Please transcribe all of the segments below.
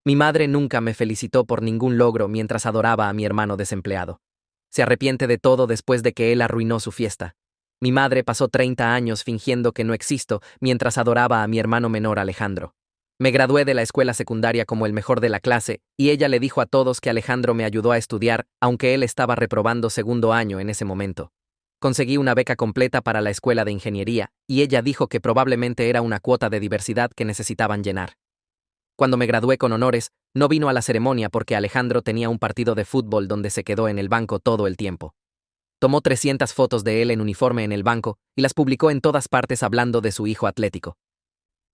Mi madre nunca me felicitó por ningún logro mientras adoraba a mi hermano desempleado. Se arrepiente de todo después de que él arruinó su fiesta. Mi madre pasó 30 años fingiendo que no existo mientras adoraba a mi hermano menor Alejandro. Me gradué de la escuela secundaria como el mejor de la clase, y ella le dijo a todos que Alejandro me ayudó a estudiar, aunque él estaba reprobando segundo año en ese momento. Conseguí una beca completa para la escuela de ingeniería, y ella dijo que probablemente era una cuota de diversidad que necesitaban llenar. Cuando me gradué con honores, no vino a la ceremonia porque Alejandro tenía un partido de fútbol donde se quedó en el banco todo el tiempo. Tomó 300 fotos de él en uniforme en el banco y las publicó en todas partes hablando de su hijo atlético.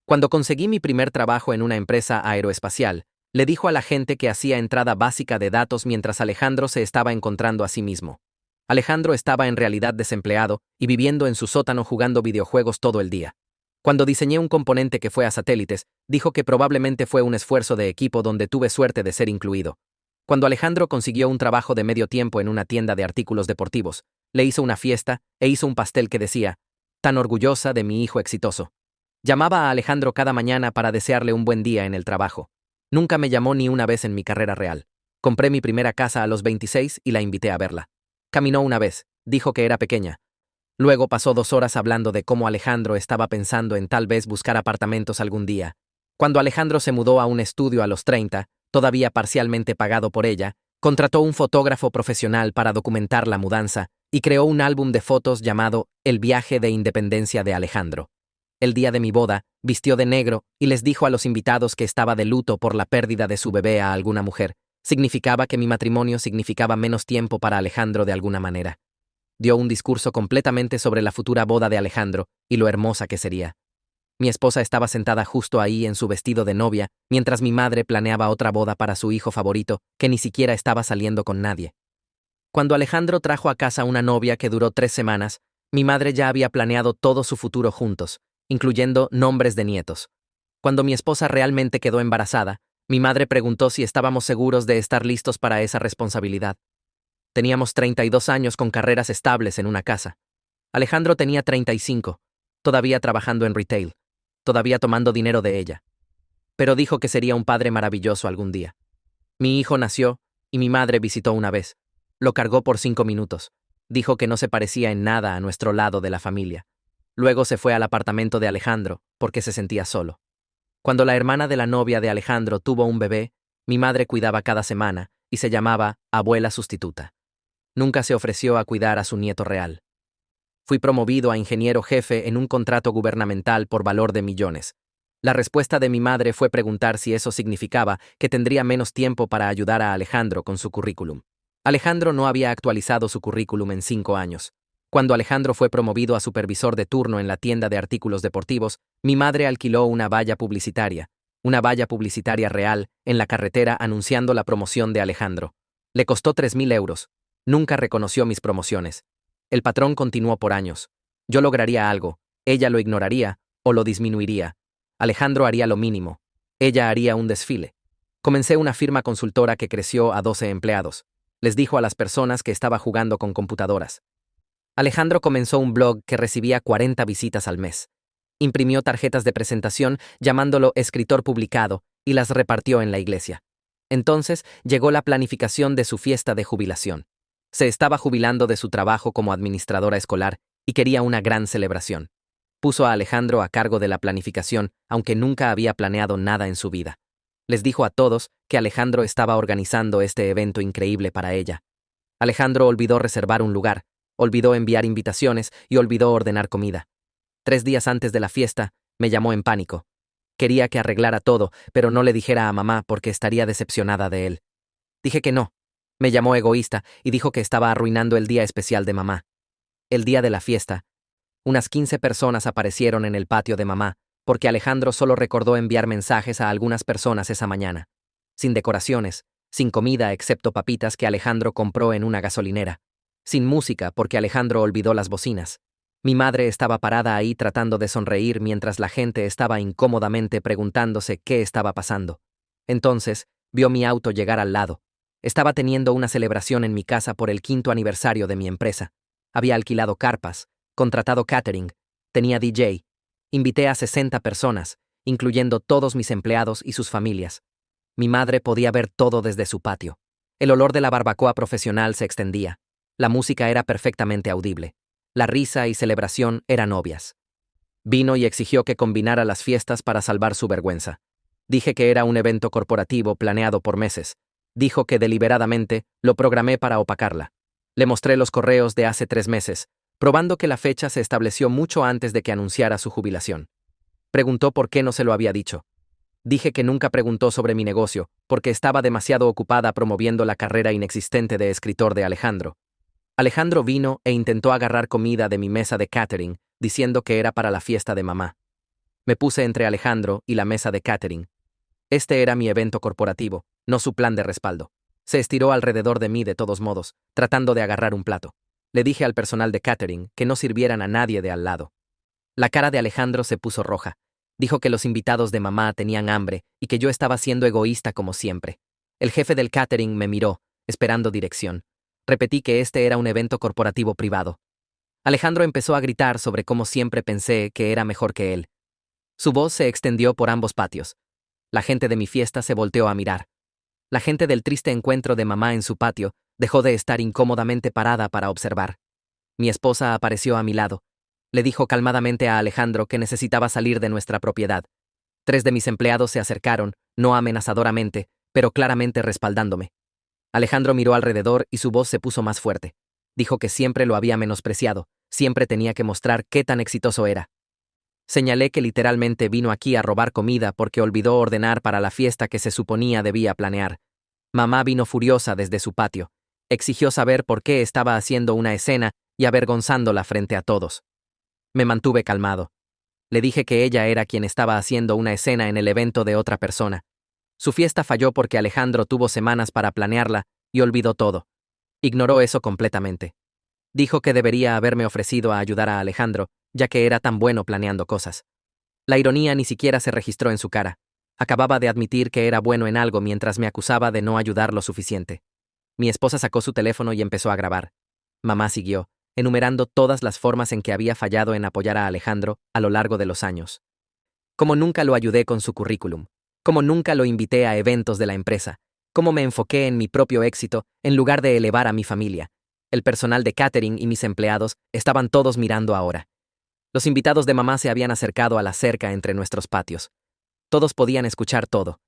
Cuando conseguí mi primer trabajo en una empresa aeroespacial, le dijo a la gente que hacía entrada básica de datos mientras Alejandro se estaba encontrando a sí mismo. Alejandro estaba en realidad desempleado y viviendo en su sótano jugando videojuegos todo el día. Cuando diseñé un componente que fue a satélites, dijo que probablemente fue un esfuerzo de equipo donde tuve suerte de ser incluido. Cuando Alejandro consiguió un trabajo de medio tiempo en una tienda de artículos deportivos, le hizo una fiesta e hizo un pastel que decía, «Tan orgullosa de mi hijo exitoso». Llamaba a Alejandro cada mañana para desearle un buen día en el trabajo. Nunca me llamó ni una vez en mi carrera real. Compré mi primera casa a los 26 y la invité a verla. Caminó una vez, dijo que era pequeña. Luego pasó 2 horas hablando de cómo Alejandro estaba pensando en tal vez buscar apartamentos algún día. Cuando Alejandro se mudó a un estudio a los 30, todavía parcialmente pagado por ella, contrató un fotógrafo profesional para documentar la mudanza y creó un álbum de fotos llamado El viaje de independencia de Alejandro. El día de mi boda, vistió de negro y les dijo a los invitados que estaba de luto por la pérdida de su bebé a alguna mujer. Significaba que mi matrimonio significaba menos tiempo para Alejandro de alguna manera. Dio un discurso completamente sobre la futura boda de Alejandro y lo hermosa que sería. Mi esposa estaba sentada justo ahí en su vestido de novia, mientras mi madre planeaba otra boda para su hijo favorito, que ni siquiera estaba saliendo con nadie. Cuando Alejandro trajo a casa una novia que duró 3 semanas, mi madre ya había planeado todo su futuro juntos, incluyendo nombres de nietos. Cuando mi esposa realmente quedó embarazada, mi madre preguntó si estábamos seguros de estar listos para esa responsabilidad. Teníamos 32 años con carreras estables en una casa. Alejandro tenía 35, todavía trabajando en retail, todavía tomando dinero de ella. Pero dijo que sería un padre maravilloso algún día. Mi hijo nació, y mi madre visitó una vez. Lo cargó por 5 minutos. Dijo que no se parecía en nada a nuestro lado de la familia. Luego se fue al apartamento de Alejandro, porque se sentía solo. Cuando la hermana de la novia de Alejandro tuvo un bebé, mi madre cuidaba cada semana, y se llamaba abuela sustituta. Nunca se ofreció a cuidar a su nieto real. Fui promovido a ingeniero jefe en un contrato gubernamental por valor de millones. La respuesta de mi madre fue preguntar si eso significaba que tendría menos tiempo para ayudar a Alejandro con su currículum. Alejandro no había actualizado su currículum en 5 años. Cuando Alejandro fue promovido a supervisor de turno en la tienda de artículos deportivos, mi madre alquiló una valla publicitaria real, en la carretera anunciando la promoción de Alejandro. Le costó 3.000 euros. Nunca reconoció mis promociones. El patrón continuó por años. Yo lograría algo, ella lo ignoraría o lo disminuiría. Alejandro haría lo mínimo. Ella haría un desfile. Comencé una firma consultora que creció a 12 empleados. Les dijo a las personas que estaba jugando con computadoras. Alejandro comenzó un blog que recibía 40 visitas al mes. Imprimió tarjetas de presentación llamándolo escritor publicado y las repartió en la iglesia. Entonces llegó la planificación de su fiesta de jubilación. Se estaba jubilando de su trabajo como administradora escolar y quería una gran celebración. Puso a Alejandro a cargo de la planificación, aunque nunca había planeado nada en su vida. Les dijo a todos que Alejandro estaba organizando este evento increíble para ella. Alejandro olvidó reservar un lugar, olvidó enviar invitaciones y olvidó ordenar comida. 3 días antes de la fiesta, me llamó en pánico. Quería que arreglara todo, pero no le dijera a mamá porque estaría decepcionada de él. Dije que no. Me llamó egoísta y dijo que estaba arruinando el día especial de mamá. El día de la fiesta, unas 15 personas aparecieron en el patio de mamá, porque Alejandro solo recordó enviar mensajes a algunas personas esa mañana. Sin decoraciones, sin comida excepto papitas que Alejandro compró en una gasolinera. Sin música porque Alejandro olvidó las bocinas. Mi madre estaba parada ahí tratando de sonreír mientras la gente estaba incómodamente preguntándose qué estaba pasando. Entonces, vio mi auto llegar al lado. Estaba teniendo una celebración en mi casa por el 5º aniversario de mi empresa. Había alquilado carpas, contratado catering, tenía DJ. Invité a 60 personas, incluyendo todos mis empleados y sus familias. Mi madre podía ver todo desde su patio. El olor de la barbacoa profesional se extendía. La música era perfectamente audible. La risa y celebración eran obvias. Vino y exigió que combinara las fiestas para salvar su vergüenza. Dije que era un evento corporativo planeado por meses. Dijo que deliberadamente lo programé para opacarla. Le mostré los correos de hace 3 meses, probando que la fecha se estableció mucho antes de que anunciara su jubilación. Preguntó por qué no se lo había dicho. Dije que nunca preguntó sobre mi negocio, porque estaba demasiado ocupada promoviendo la carrera inexistente de escritor de Alejandro. Alejandro vino e intentó agarrar comida de mi mesa de catering, diciendo que era para la fiesta de mamá. Me puse entre Alejandro y la mesa de catering. Este era mi evento corporativo, no su plan de respaldo. Se estiró alrededor de mí de todos modos, tratando de agarrar un plato. Le dije al personal de catering que no sirvieran a nadie de al lado. La cara de Alejandro se puso roja. Dijo que los invitados de mamá tenían hambre y que yo estaba siendo egoísta como siempre. El jefe del catering me miró, esperando dirección. Repetí que este era un evento corporativo privado. Alejandro empezó a gritar sobre cómo siempre pensé que era mejor que él. Su voz se extendió por ambos patios. La gente de mi fiesta se volteó a mirar. La gente del triste encuentro de mamá en su patio dejó de estar incómodamente parada para observar. Mi esposa apareció a mi lado. Le dijo calmadamente a Alejandro que necesitaba salir de nuestra propiedad. 3 de mis empleados se acercaron, no amenazadoramente, pero claramente respaldándome. Alejandro miró alrededor y su voz se puso más fuerte. Dijo que siempre lo había menospreciado, siempre tenía que mostrar qué tan exitoso era. Señalé que literalmente vino aquí a robar comida porque olvidó ordenar para la fiesta que se suponía debía planear. Mamá vino furiosa desde su patio. Exigió saber por qué estaba haciendo una escena y avergonzándola frente a todos. Me mantuve calmado. Le dije que ella era quien estaba haciendo una escena en el evento de otra persona. Su fiesta falló porque Alejandro tuvo semanas para planearla y olvidó todo. Ignoró eso completamente. Dijo que debería haberme ofrecido a ayudar a Alejandro, ya que era tan bueno planeando cosas. La ironía ni siquiera se registró en su cara. Acababa de admitir que era bueno en algo mientras me acusaba de no ayudar lo suficiente. Mi esposa sacó su teléfono y empezó a grabar. Mamá siguió, enumerando todas las formas en que había fallado en apoyar a Alejandro a lo largo de los años. Como nunca lo ayudé con su currículum, como nunca lo invité a eventos de la empresa, cómo me enfoqué en mi propio éxito en lugar de elevar a mi familia. El personal de catering y mis empleados estaban todos mirando ahora. Los invitados de mamá se habían acercado a la cerca entre nuestros patios. Todos podían escuchar todo.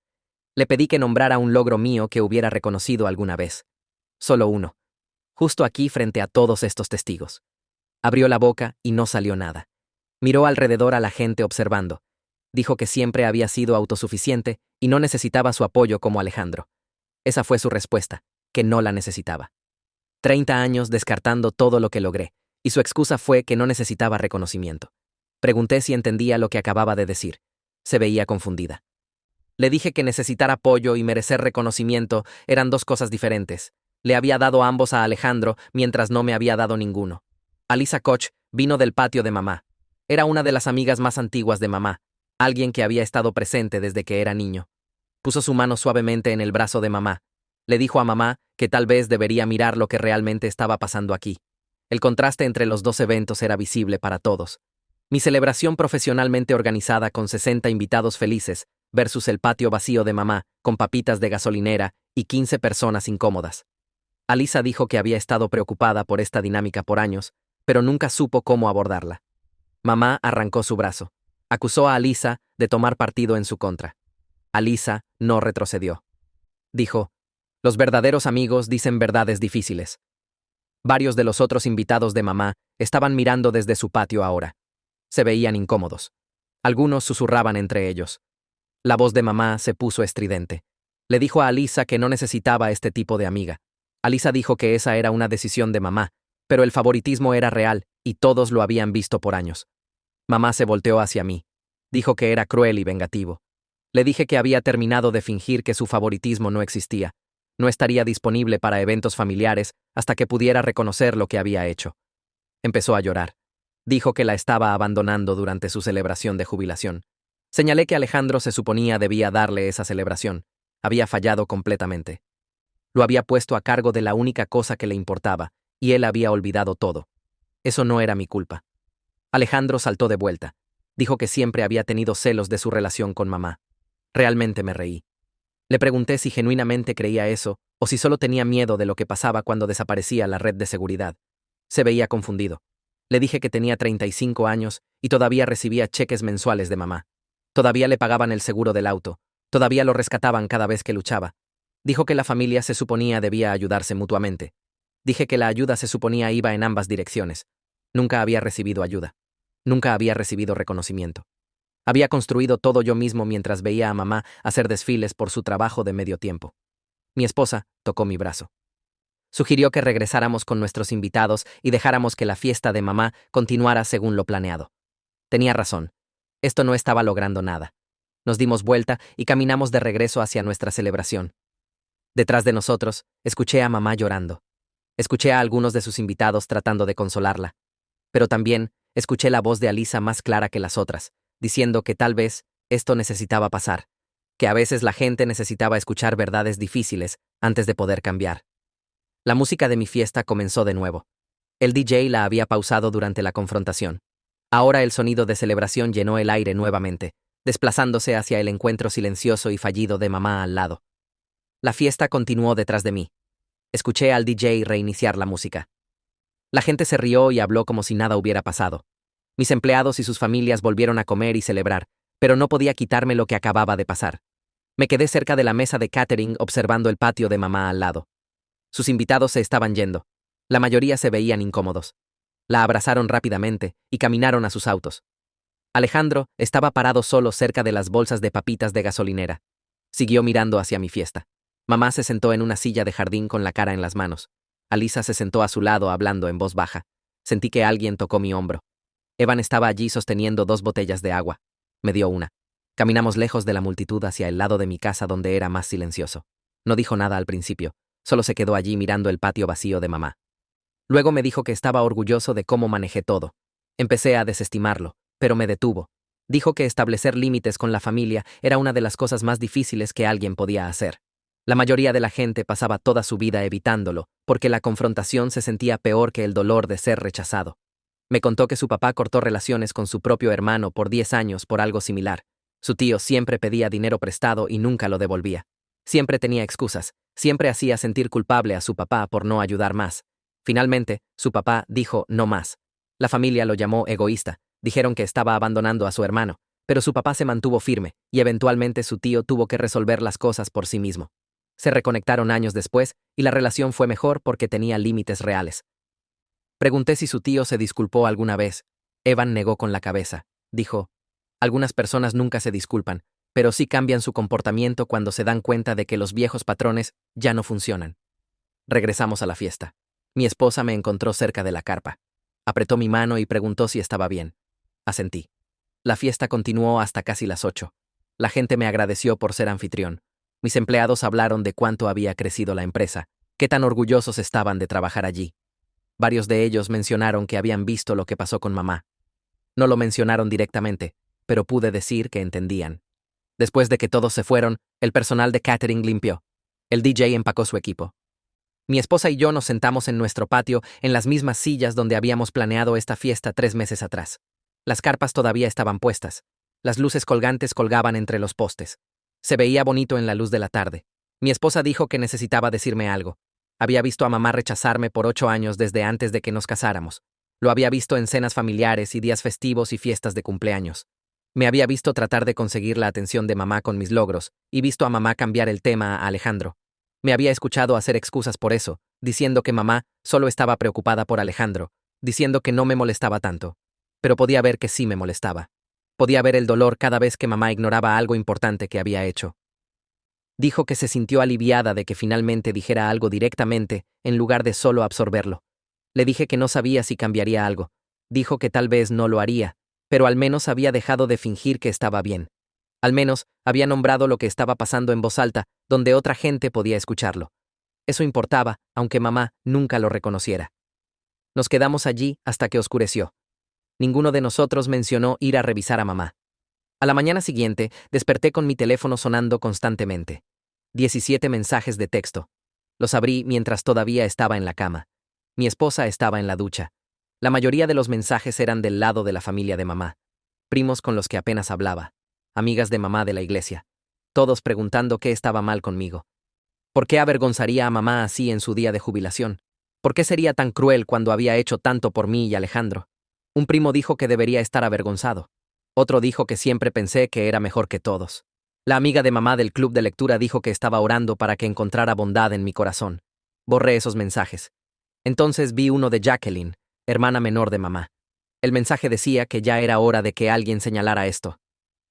Le pedí que nombrara un logro mío que hubiera reconocido alguna vez. Solo uno. Justo aquí frente a todos estos testigos. Abrió la boca y no salió nada. Miró alrededor a la gente observando. Dijo que siempre había sido autosuficiente y no necesitaba su apoyo como Alejandro. Esa fue su respuesta, que no la necesitaba. 30 años descartando todo lo que logré, y su excusa fue que no necesitaba reconocimiento. Pregunté si entendía lo que acababa de decir. Se veía confundida. Le dije que necesitar apoyo y merecer reconocimiento eran 2 cosas diferentes. Le había dado ambos a Alejandro mientras no me había dado ninguno. Alisa Koch vino del patio de mamá. Era una de las amigas más antiguas de mamá, alguien que había estado presente desde que era niño. Puso su mano suavemente en el brazo de mamá. Le dijo a mamá que tal vez debería mirar lo que realmente estaba pasando aquí. El contraste entre los 2 eventos era visible para todos. Mi celebración profesionalmente organizada con 60 invitados felices versus el patio vacío de mamá, con papitas de gasolinera y 15 personas incómodas. Alisa dijo que había estado preocupada por esta dinámica por años, pero nunca supo cómo abordarla. Mamá arrancó su brazo. Acusó a Alisa de tomar partido en su contra. Alisa no retrocedió. Dijo: los verdaderos amigos dicen verdades difíciles. Varios de los otros invitados de mamá estaban mirando desde su patio ahora. Se veían incómodos. Algunos susurraban entre ellos. La voz de mamá se puso estridente. Le dijo a Alisa que no necesitaba este tipo de amiga. Alisa dijo que esa era una decisión de mamá, pero el favoritismo era real y todos lo habían visto por años. Mamá se volteó hacia mí. Dijo que era cruel y vengativo. Le dije que había terminado de fingir que su favoritismo no existía. No estaría disponible para eventos familiares hasta que pudiera reconocer lo que había hecho. Empezó a llorar. Dijo que la estaba abandonando durante su celebración de jubilación. Señalé que Alejandro se suponía debía darle esa celebración. Había fallado completamente. Lo había puesto a cargo de la única cosa que le importaba, y él había olvidado todo. Eso no era mi culpa. Alejandro saltó de vuelta. Dijo que siempre había tenido celos de su relación con mamá. Realmente me reí. Le pregunté si genuinamente creía eso o si solo tenía miedo de lo que pasaba cuando desaparecía la red de seguridad. Se veía confundido. Le dije que tenía 35 años y todavía recibía cheques mensuales de mamá. Todavía le pagaban el seguro del auto. Todavía lo rescataban cada vez que luchaba. Dijo que la familia se suponía debía ayudarse mutuamente. Dije que la ayuda se suponía iba en ambas direcciones. Nunca había recibido ayuda. Nunca había recibido reconocimiento. Había construido todo yo mismo mientras veía a mamá hacer desfiles por su trabajo de medio tiempo. Mi esposa tocó mi brazo. Sugirió que regresáramos con nuestros invitados y dejáramos que la fiesta de mamá continuara según lo planeado. Tenía razón. Esto no estaba logrando nada. Nos dimos vuelta y caminamos de regreso hacia nuestra celebración. Detrás de nosotros, escuché a mamá llorando. Escuché a algunos de sus invitados tratando de consolarla. Pero también escuché la voz de Alisa más clara que las otras, diciendo que tal vez esto necesitaba pasar, que a veces la gente necesitaba escuchar verdades difíciles antes de poder cambiar. La música de mi fiesta comenzó de nuevo. El DJ la había pausado durante la confrontación. Ahora el sonido de celebración llenó el aire nuevamente, desplazándose hacia el encuentro silencioso y fallido de mamá al lado. La fiesta continuó detrás de mí. Escuché al DJ reiniciar la música. La gente se rió y habló como si nada hubiera pasado. Mis empleados y sus familias volvieron a comer y celebrar, pero no podía quitarme lo que acababa de pasar. Me quedé cerca de la mesa de catering observando el patio de mamá al lado. Sus invitados se estaban yendo. La mayoría se veían incómodos. La abrazaron rápidamente y caminaron a sus autos. Alejandro estaba parado solo cerca de las bolsas de papitas de gasolinera. Siguió mirando hacia mi fiesta. Mamá se sentó en una silla de jardín con la cara en las manos. Alisa se sentó a su lado hablando en voz baja. Sentí que alguien tocó mi hombro. Evan estaba allí sosteniendo 2 botellas de agua. Me dio una. Caminamos lejos de la multitud hacia el lado de mi casa donde era más silencioso. No dijo nada al principio, solo se quedó allí mirando el patio vacío de mamá. Luego me dijo que estaba orgulloso de cómo manejé todo. Empecé a desestimarlo, pero me detuvo. Dijo que establecer límites con la familia era una de las cosas más difíciles que alguien podía hacer. La mayoría de la gente pasaba toda su vida evitándolo, porque la confrontación se sentía peor que el dolor de ser rechazado. Me contó que su papá cortó relaciones con su propio hermano por 10 años por algo similar. Su tío siempre pedía dinero prestado y nunca lo devolvía. Siempre tenía excusas, siempre hacía sentir culpable a su papá por no ayudar más. Finalmente, su papá dijo no más. La familia lo llamó egoísta, dijeron que estaba abandonando a su hermano, pero su papá se mantuvo firme, y eventualmente su tío tuvo que resolver las cosas por sí mismo. Se reconectaron años después, y la relación fue mejor porque tenía límites reales. Pregunté si su tío se disculpó alguna vez. Evan negó con la cabeza. Dijo, algunas personas nunca se disculpan, pero sí cambian su comportamiento cuando se dan cuenta de que los viejos patrones ya no funcionan. Regresamos a la fiesta. Mi esposa me encontró cerca de la carpa. Apretó mi mano y preguntó si estaba bien. Asentí. La fiesta continuó hasta casi las 8. La gente me agradeció por ser anfitrión. Mis empleados hablaron de cuánto había crecido la empresa, qué tan orgullosos estaban de trabajar allí. Varios de ellos mencionaron que habían visto lo que pasó con mamá. No lo mencionaron directamente, pero pude decir que entendían. Después de que todos se fueron, el personal de catering limpió. El DJ empacó su equipo. Mi esposa y yo nos sentamos en nuestro patio en las mismas sillas donde habíamos planeado esta fiesta 3 meses atrás. Las carpas todavía estaban puestas. Las luces colgantes colgaban entre los postes. Se veía bonito en la luz de la tarde. Mi esposa dijo que necesitaba decirme algo. Había visto a mamá rechazarme por 8 años desde antes de que nos casáramos. Lo había visto en cenas familiares y días festivos y fiestas de cumpleaños. Me había visto tratar de conseguir la atención de mamá con mis logros, y visto a mamá cambiar el tema a Alejandro. Me había escuchado hacer excusas por eso, diciendo que mamá solo estaba preocupada por Alejandro, diciendo que no me molestaba tanto. Pero podía ver que sí me molestaba. Podía ver el dolor cada vez que mamá ignoraba algo importante que había hecho. Dijo que se sintió aliviada de que finalmente dijera algo directamente, en lugar de solo absorberlo. Le dije que no sabía si cambiaría algo. Dijo que tal vez no lo haría, pero al menos había dejado de fingir que estaba bien. Al menos había nombrado lo que estaba pasando en voz alta, donde otra gente podía escucharlo. Eso importaba, aunque mamá nunca lo reconociera. Nos quedamos allí hasta que oscureció. Ninguno de nosotros mencionó ir a revisar a mamá. A la mañana siguiente, desperté con mi teléfono sonando constantemente. 17 mensajes de texto. Los abrí mientras todavía estaba en la cama. Mi esposa estaba en la ducha. La mayoría de los mensajes eran del lado de la familia de mamá. Primos con los que apenas hablaba. Amigas de mamá de la iglesia. todos preguntando qué estaba mal conmigo. ¿Por qué avergonzaría a mamá así en su día de jubilación? ¿Por qué sería tan cruel cuando había hecho tanto por mí y Alejandro? Un primo dijo que debería estar avergonzado. Otro dijo que siempre pensé que era mejor que todos. La amiga de mamá del club de lectura dijo que estaba orando para que encontrara bondad en mi corazón. Borré esos mensajes. Entonces vi uno de Jacqueline, hermana menor de mamá. El mensaje decía que ya era hora de que alguien señalara esto.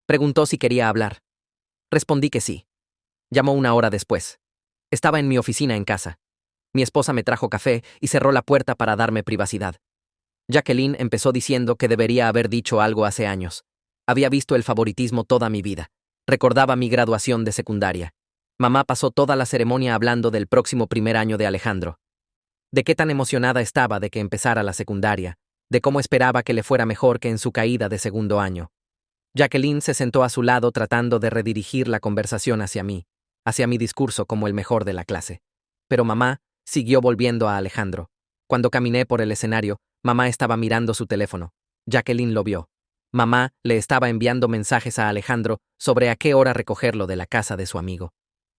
Preguntó si quería hablar. Respondí que sí. Llamó una hora después. Estaba en mi oficina en casa. Mi esposa me trajo café y cerró la puerta para darme privacidad. Jacqueline empezó diciendo que debería haber dicho algo hace años. Había visto el favoritismo toda mi vida. Recordaba mi graduación de secundaria. Mamá pasó toda la ceremonia hablando del próximo primer año de Alejandro. De qué tan emocionada estaba de que empezara la secundaria, de cómo esperaba que le fuera mejor que en su caída de segundo año. Jacqueline se sentó a su lado tratando de redirigir la conversación hacia mi discurso como el mejor de la clase. Pero mamá siguió volviendo a Alejandro. Cuando caminé por el escenario, mamá estaba mirando su teléfono. Jacqueline lo vio. Mamá le estaba enviando mensajes a Alejandro sobre a qué hora recogerlo de la casa de su amigo.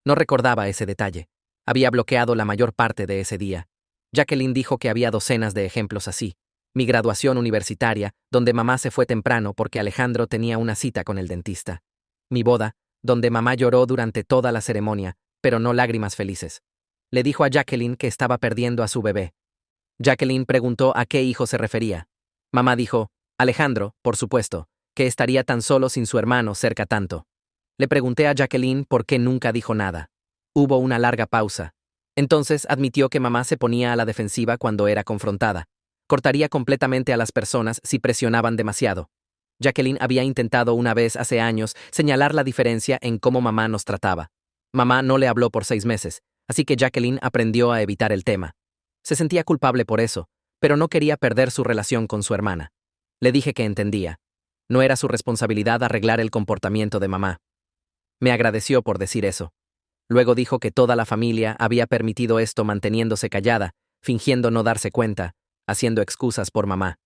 No recordaba ese detalle. Había bloqueado la mayor parte de ese día. Jacqueline dijo que había docenas de ejemplos así. Mi graduación universitaria, donde mamá se fue temprano porque Alejandro tenía una cita con el dentista. Mi boda, donde mamá lloró durante toda la ceremonia, pero no lágrimas felices. Le dijo a Jacqueline que estaba perdiendo a su bebé. Jacqueline preguntó a qué hijo se refería. Mamá dijo, Alejandro, por supuesto, que estaría tan solo sin su hermano cerca tanto. Le pregunté a Jacqueline por qué nunca dijo nada. Hubo una larga pausa. Entonces admitió que mamá se ponía a la defensiva cuando era confrontada. Cortaría completamente a las personas si presionaban demasiado. Jacqueline había intentado una vez hace años señalar la diferencia en cómo mamá nos trataba. Mamá no le habló por 6 meses, así que Jacqueline aprendió a evitar el tema. Se sentía culpable por eso, pero no quería perder su relación con su hermana. Le dije que entendía. No era su responsabilidad arreglar el comportamiento de mamá. Me agradeció por decir eso. Luego dijo que toda la familia había permitido esto manteniéndose callada, fingiendo no darse cuenta, haciendo excusas por mamá.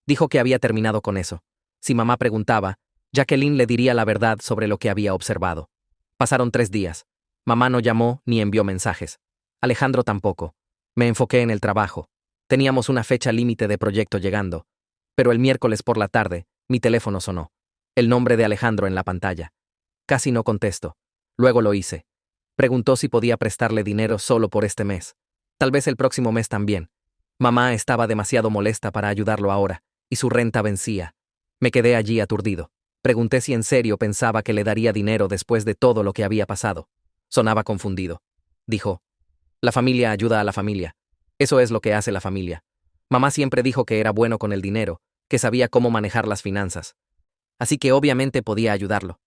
Dijo que había terminado con eso. Si mamá preguntaba, Jacqueline le diría la verdad sobre lo que había observado. Pasaron 3 días. Mamá no llamó ni envió mensajes. Alejandro tampoco. Me enfoqué en el trabajo. Teníamos una fecha límite de proyecto llegando. Pero el miércoles por la tarde, mi teléfono sonó. El nombre de Alejandro en la pantalla. Casi no contesto. Luego lo hice. Preguntó si podía prestarle dinero solo por este mes. Tal vez el próximo mes también. Mamá estaba demasiado molesta para ayudarlo ahora, y su renta vencía. Me quedé allí aturdido. Pregunté si en serio pensaba que le daría dinero después de todo lo que había pasado. Sonaba confundido. Dijo, la familia ayuda a la familia. Eso es lo que hace la familia. Mamá siempre dijo que era bueno con el dinero, que sabía cómo manejar las finanzas. Así que obviamente podía ayudarlo.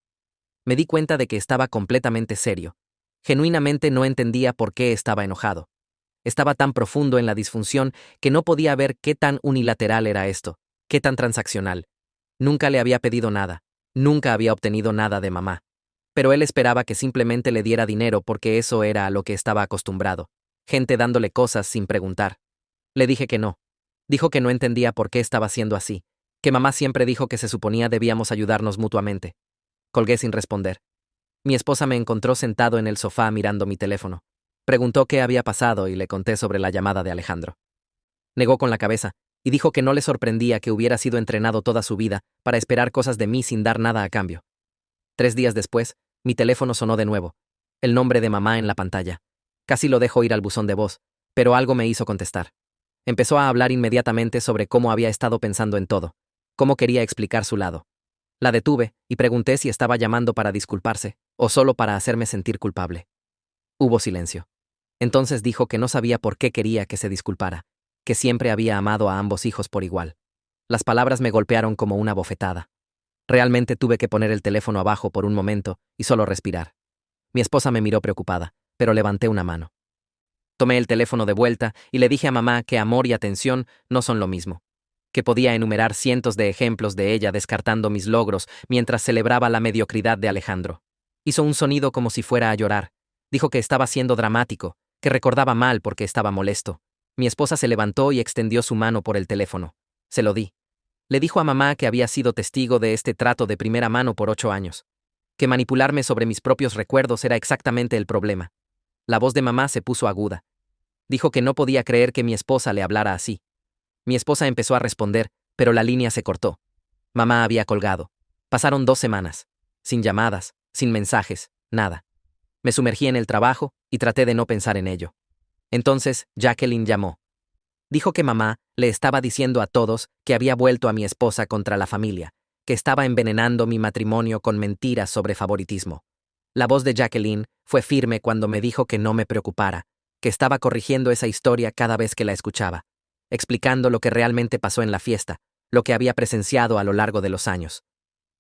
Me di cuenta de que estaba completamente serio. Genuinamente no entendía por qué estaba enojado. Estaba tan profundo en la disfunción que no podía ver qué tan unilateral era esto, qué tan transaccional. Nunca le había pedido nada, nunca había obtenido nada de mamá. Pero él esperaba que simplemente le diera dinero porque eso era a lo que estaba acostumbrado. Gente dándole cosas sin preguntar. Le dije que no. Dijo que no entendía por qué estaba siendo así, que mamá siempre dijo que se suponía debíamos ayudarnos mutuamente. Colgué sin responder. Mi esposa me encontró sentado en el sofá mirando mi teléfono. Preguntó qué había pasado y le conté sobre la llamada de Alejandro. Negó con la cabeza y dijo que no le sorprendía que hubiera sido entrenado toda su vida para esperar cosas de mí sin dar nada a cambio. 3 días después, mi teléfono sonó de nuevo. El nombre de mamá en la pantalla. Casi lo dejo ir al buzón de voz, pero algo me hizo contestar. Empezó a hablar inmediatamente sobre cómo había estado pensando en todo, cómo quería explicar su lado. La detuve y pregunté si estaba llamando para disculparse o solo para hacerme sentir culpable. Hubo silencio. Entonces dijo que no sabía por qué quería que se disculpara, que siempre había amado a ambos hijos por igual. Las palabras me golpearon como una bofetada. Realmente tuve que poner el teléfono abajo por un momento y solo respirar. Mi esposa me miró preocupada, pero levanté una mano. Tomé el teléfono de vuelta y le dije a mamá que amor y atención no son lo mismo, que podía enumerar cientos de ejemplos de ella descartando mis logros mientras celebraba la mediocridad de Alejandro. Hizo un sonido como si fuera a llorar. Dijo que estaba siendo dramático, que recordaba mal porque estaba molesto. Mi esposa se levantó y extendió su mano por el teléfono. Se lo di. Le dijo a mamá que había sido testigo de este trato de primera mano por 8 años. Que manipularme sobre mis propios recuerdos era exactamente el problema. La voz de mamá se puso aguda. Dijo que no podía creer que mi esposa le hablara así. Mi esposa empezó a responder, pero la línea se cortó. Mamá había colgado. Pasaron 2 semanas. Sin llamadas, sin mensajes, nada. Me sumergí en el trabajo y traté de no pensar en ello. Entonces, Jacqueline llamó. Dijo que mamá le estaba diciendo a todos que había vuelto a mi esposa contra la familia, que estaba envenenando mi matrimonio con mentiras sobre favoritismo. La voz de Jacqueline fue firme cuando me dijo que no me preocupara, que estaba corrigiendo esa historia cada vez que la escuchaba, explicando lo que realmente pasó en la fiesta, lo que había presenciado a lo largo de los años.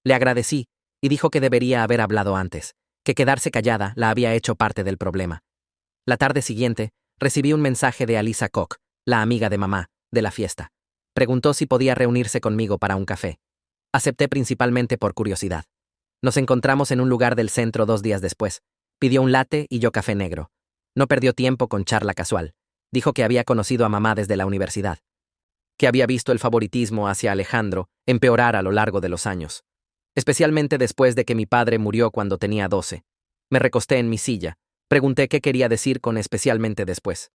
Le agradecí y dijo que debería haber hablado antes, que quedarse callada la había hecho parte del problema. La tarde siguiente, recibí un mensaje de Alisa Koch, la amiga de mamá, de la fiesta. Preguntó si podía reunirse conmigo para un café. Acepté principalmente por curiosidad. Nos encontramos en un lugar del centro 2 días después. Pidió un latte y yo café negro. No perdió tiempo con charla casual. Dijo que había conocido a mamá desde la universidad. Que había visto el favoritismo hacia Alejandro empeorar a lo largo de los años. Especialmente después de que mi padre murió cuando tenía 12. Me recosté en mi silla. Pregunté qué quería decir con especialmente después.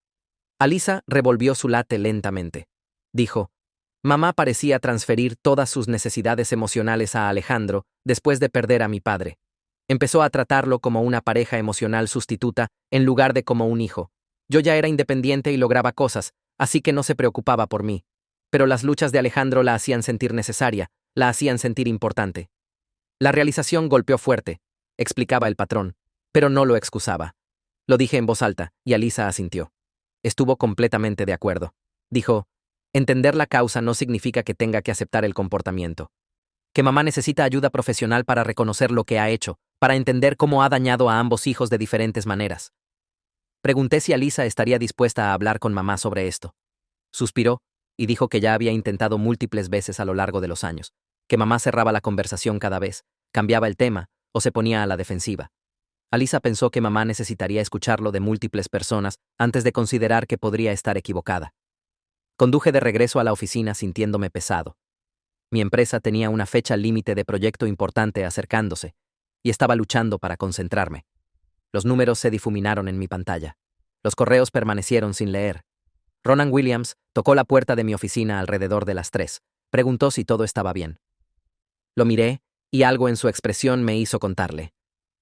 Alisa revolvió su latte lentamente. Dijo, mamá parecía transferir todas sus necesidades emocionales a Alejandro después de perder a mi padre. Empezó a tratarlo como una pareja emocional sustituta en lugar de como un hijo. Yo ya era independiente y lograba cosas, así que no se preocupaba por mí. Pero las luchas de Alejandro la hacían sentir necesaria, la hacían sentir importante. La realización golpeó fuerte, explicaba el patrón, pero no lo excusaba. Lo dije en voz alta, y Alisa asintió. Estuvo completamente de acuerdo. Dijo, entender la causa no significa que tenga que aceptar el comportamiento. Que mamá necesita ayuda profesional para reconocer lo que ha hecho, para entender cómo ha dañado a ambos hijos de diferentes maneras. Pregunté si Alisa estaría dispuesta a hablar con mamá sobre esto. Suspiró y dijo que ya había intentado múltiples veces a lo largo de los años, que mamá cerraba la conversación cada vez, cambiaba el tema o se ponía a la defensiva. Alisa pensó que mamá necesitaría escucharlo de múltiples personas antes de considerar que podría estar equivocada. Conduje de regreso a la oficina sintiéndome pesado. Mi empresa tenía una fecha límite de proyecto importante acercándose, y estaba luchando para concentrarme. Los números se difuminaron en mi pantalla. Los correos permanecieron sin leer. Ronan Williams tocó la puerta de mi oficina alrededor de las 3. Preguntó si todo estaba bien. Lo miré, y algo en su expresión me hizo contarle.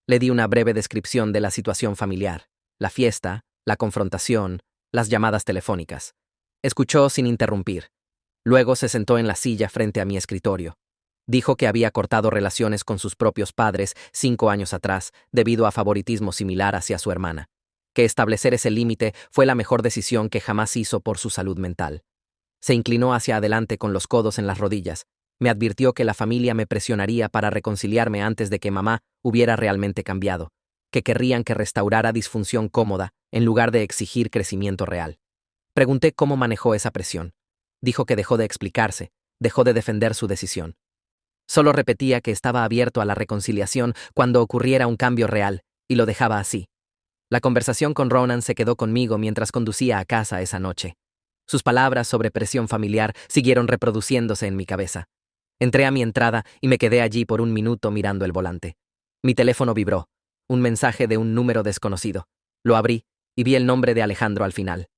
Le di una breve descripción de la situación familiar, la fiesta, la confrontación, las llamadas telefónicas. Escuchó sin interrumpir. Luego se sentó en la silla frente a mi escritorio. Dijo que había cortado relaciones con sus propios padres 5 años atrás debido a favoritismo similar hacia su hermana. Que establecer ese límite fue la mejor decisión que jamás hizo por su salud mental. Se inclinó hacia adelante con los codos en las rodillas. Me advirtió que la familia me presionaría para reconciliarme antes de que mamá hubiera realmente cambiado, que querrían que restaurara disfunción cómoda en lugar de exigir crecimiento real. Pregunté cómo manejó esa presión. Dijo que dejó de explicarse, dejó de defender su decisión. Solo repetía que estaba abierto a la reconciliación cuando ocurriera un cambio real, y lo dejaba así. La conversación con Ronan se quedó conmigo mientras conducía a casa esa noche. Sus palabras sobre presión familiar siguieron reproduciéndose en mi cabeza. Entré a mi entrada y me quedé allí por un minuto mirando el volante. Mi teléfono vibró. Un mensaje de un número desconocido. Lo abrí y vi el nombre de Alejandro al final.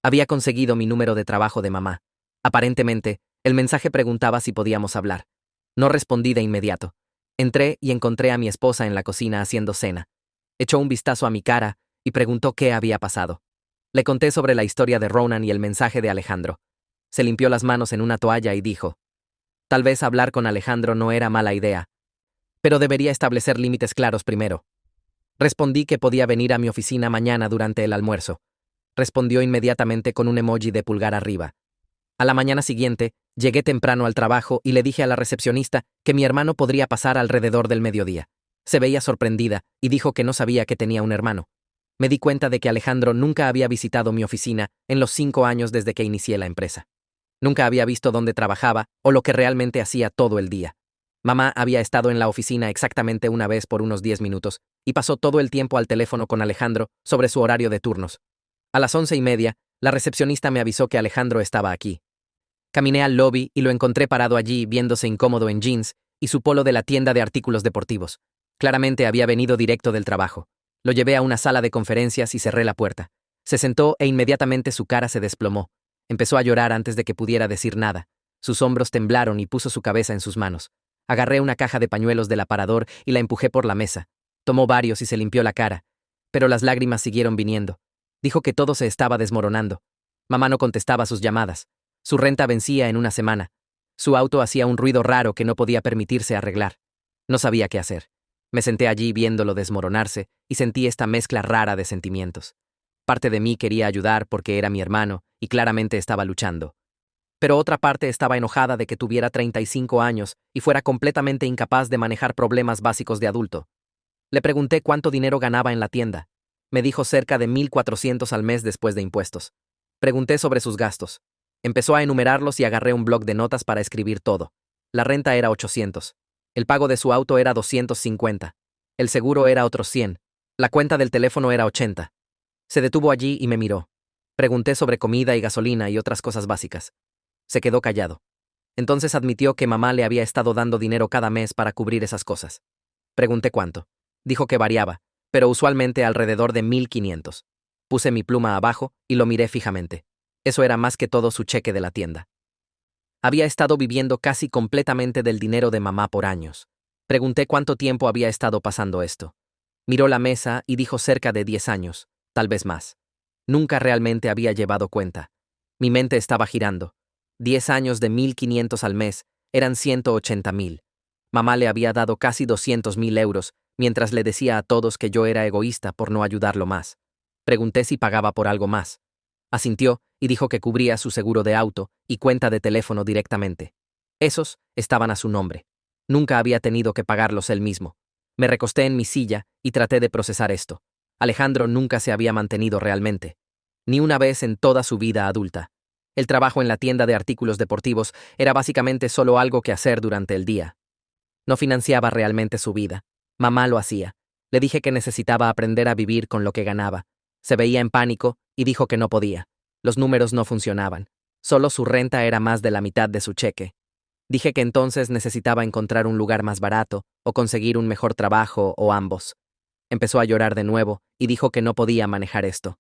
Había conseguido mi número de trabajo de mamá. Aparentemente, el mensaje preguntaba si podíamos hablar. No respondí de inmediato. Entré y encontré a mi esposa en la cocina haciendo cena. Echó un vistazo a mi cara y preguntó qué había pasado. Le conté sobre la historia de Ronan y el mensaje de Alejandro. Se limpió las manos en una toalla y dijo, tal vez hablar con Alejandro no era mala idea, pero debería establecer límites claros primero. Respondí que podía venir a mi oficina mañana durante el almuerzo. Respondió inmediatamente con un emoji de pulgar arriba. A la mañana siguiente, llegué temprano al trabajo y le dije a la recepcionista que mi hermano podría pasar alrededor del mediodía. Se veía sorprendida y dijo que no sabía que tenía un hermano. Me di cuenta de que Alejandro nunca había visitado mi oficina en los 5 años desde que inicié la empresa. Nunca había visto dónde trabajaba o lo que realmente hacía todo el día. Mamá había estado en la oficina exactamente una vez por unos 10 minutos y pasó todo el tiempo al teléfono con Alejandro sobre su horario de turnos. A las 11:30, la recepcionista me avisó que Alejandro estaba aquí. Caminé al lobby y lo encontré parado allí viéndose incómodo en jeans y su polo de la tienda de artículos deportivos. Claramente había venido directo del trabajo. Lo llevé a una sala de conferencias y cerré la puerta. Se sentó e inmediatamente su cara se desplomó. Empezó a llorar antes de que pudiera decir nada. Sus hombros temblaron y puso su cabeza en sus manos. Agarré una caja de pañuelos del aparador y la empujé por la mesa. Tomó varios y se limpió la cara. Pero las lágrimas siguieron viniendo. Dijo que todo se estaba desmoronando. Mamá no contestaba sus llamadas. Su renta vencía en una semana. Su auto hacía un ruido raro que no podía permitirse arreglar. No sabía qué hacer. Me senté allí viéndolo desmoronarse y sentí esta mezcla rara de sentimientos. Parte de mí quería ayudar porque era mi hermano y claramente estaba luchando. Pero otra parte estaba enojada de que tuviera 35 años y fuera completamente incapaz de manejar problemas básicos de adulto. Le pregunté cuánto dinero ganaba en la tienda. Me dijo cerca de 1,400 al mes después de impuestos. Pregunté sobre sus gastos. Empezó a enumerarlos y agarré un bloc de notas para escribir todo. La renta era 800. El pago de su auto era 250. El seguro era otros 100. La cuenta del teléfono era 80. Se detuvo allí y me miró. Pregunté sobre comida y gasolina y otras cosas básicas. Se quedó callado. Entonces admitió que mamá le había estado dando dinero cada mes para cubrir esas cosas. Pregunté cuánto. Dijo que variaba, pero usualmente alrededor de 1,500. Puse mi pluma abajo y lo miré fijamente. Eso era más que todo su cheque de la tienda. Había estado viviendo casi completamente del dinero de mamá por años. Pregunté cuánto tiempo había estado pasando esto. Miró la mesa y dijo cerca de 10 años, tal vez más. Nunca realmente había llevado cuenta. Mi mente estaba girando. 10 años de 1,500 al mes eran 180,000. Mamá le había dado casi 200,000 euros, mientras le decía a todos que yo era egoísta por no ayudarlo más. Pregunté si pagaba por algo más. Asintió y dijo que cubría su seguro de auto y cuenta de teléfono directamente. Esos estaban a su nombre. Nunca había tenido que pagarlos él mismo. Me recosté en mi silla y traté de procesar esto. Alejandro nunca se había mantenido realmente. Ni una vez en toda su vida adulta. El trabajo en la tienda de artículos deportivos era básicamente solo algo que hacer durante el día. No financiaba realmente su vida. Mamá lo hacía. Le dije que necesitaba aprender a vivir con lo que ganaba. Se veía en pánico y dijo que no podía. Los números no funcionaban. Solo su renta era más de la mitad de su cheque. Dije que entonces necesitaba encontrar un lugar más barato o conseguir un mejor trabajo o ambos. Empezó a llorar de nuevo y dijo que no podía manejar esto.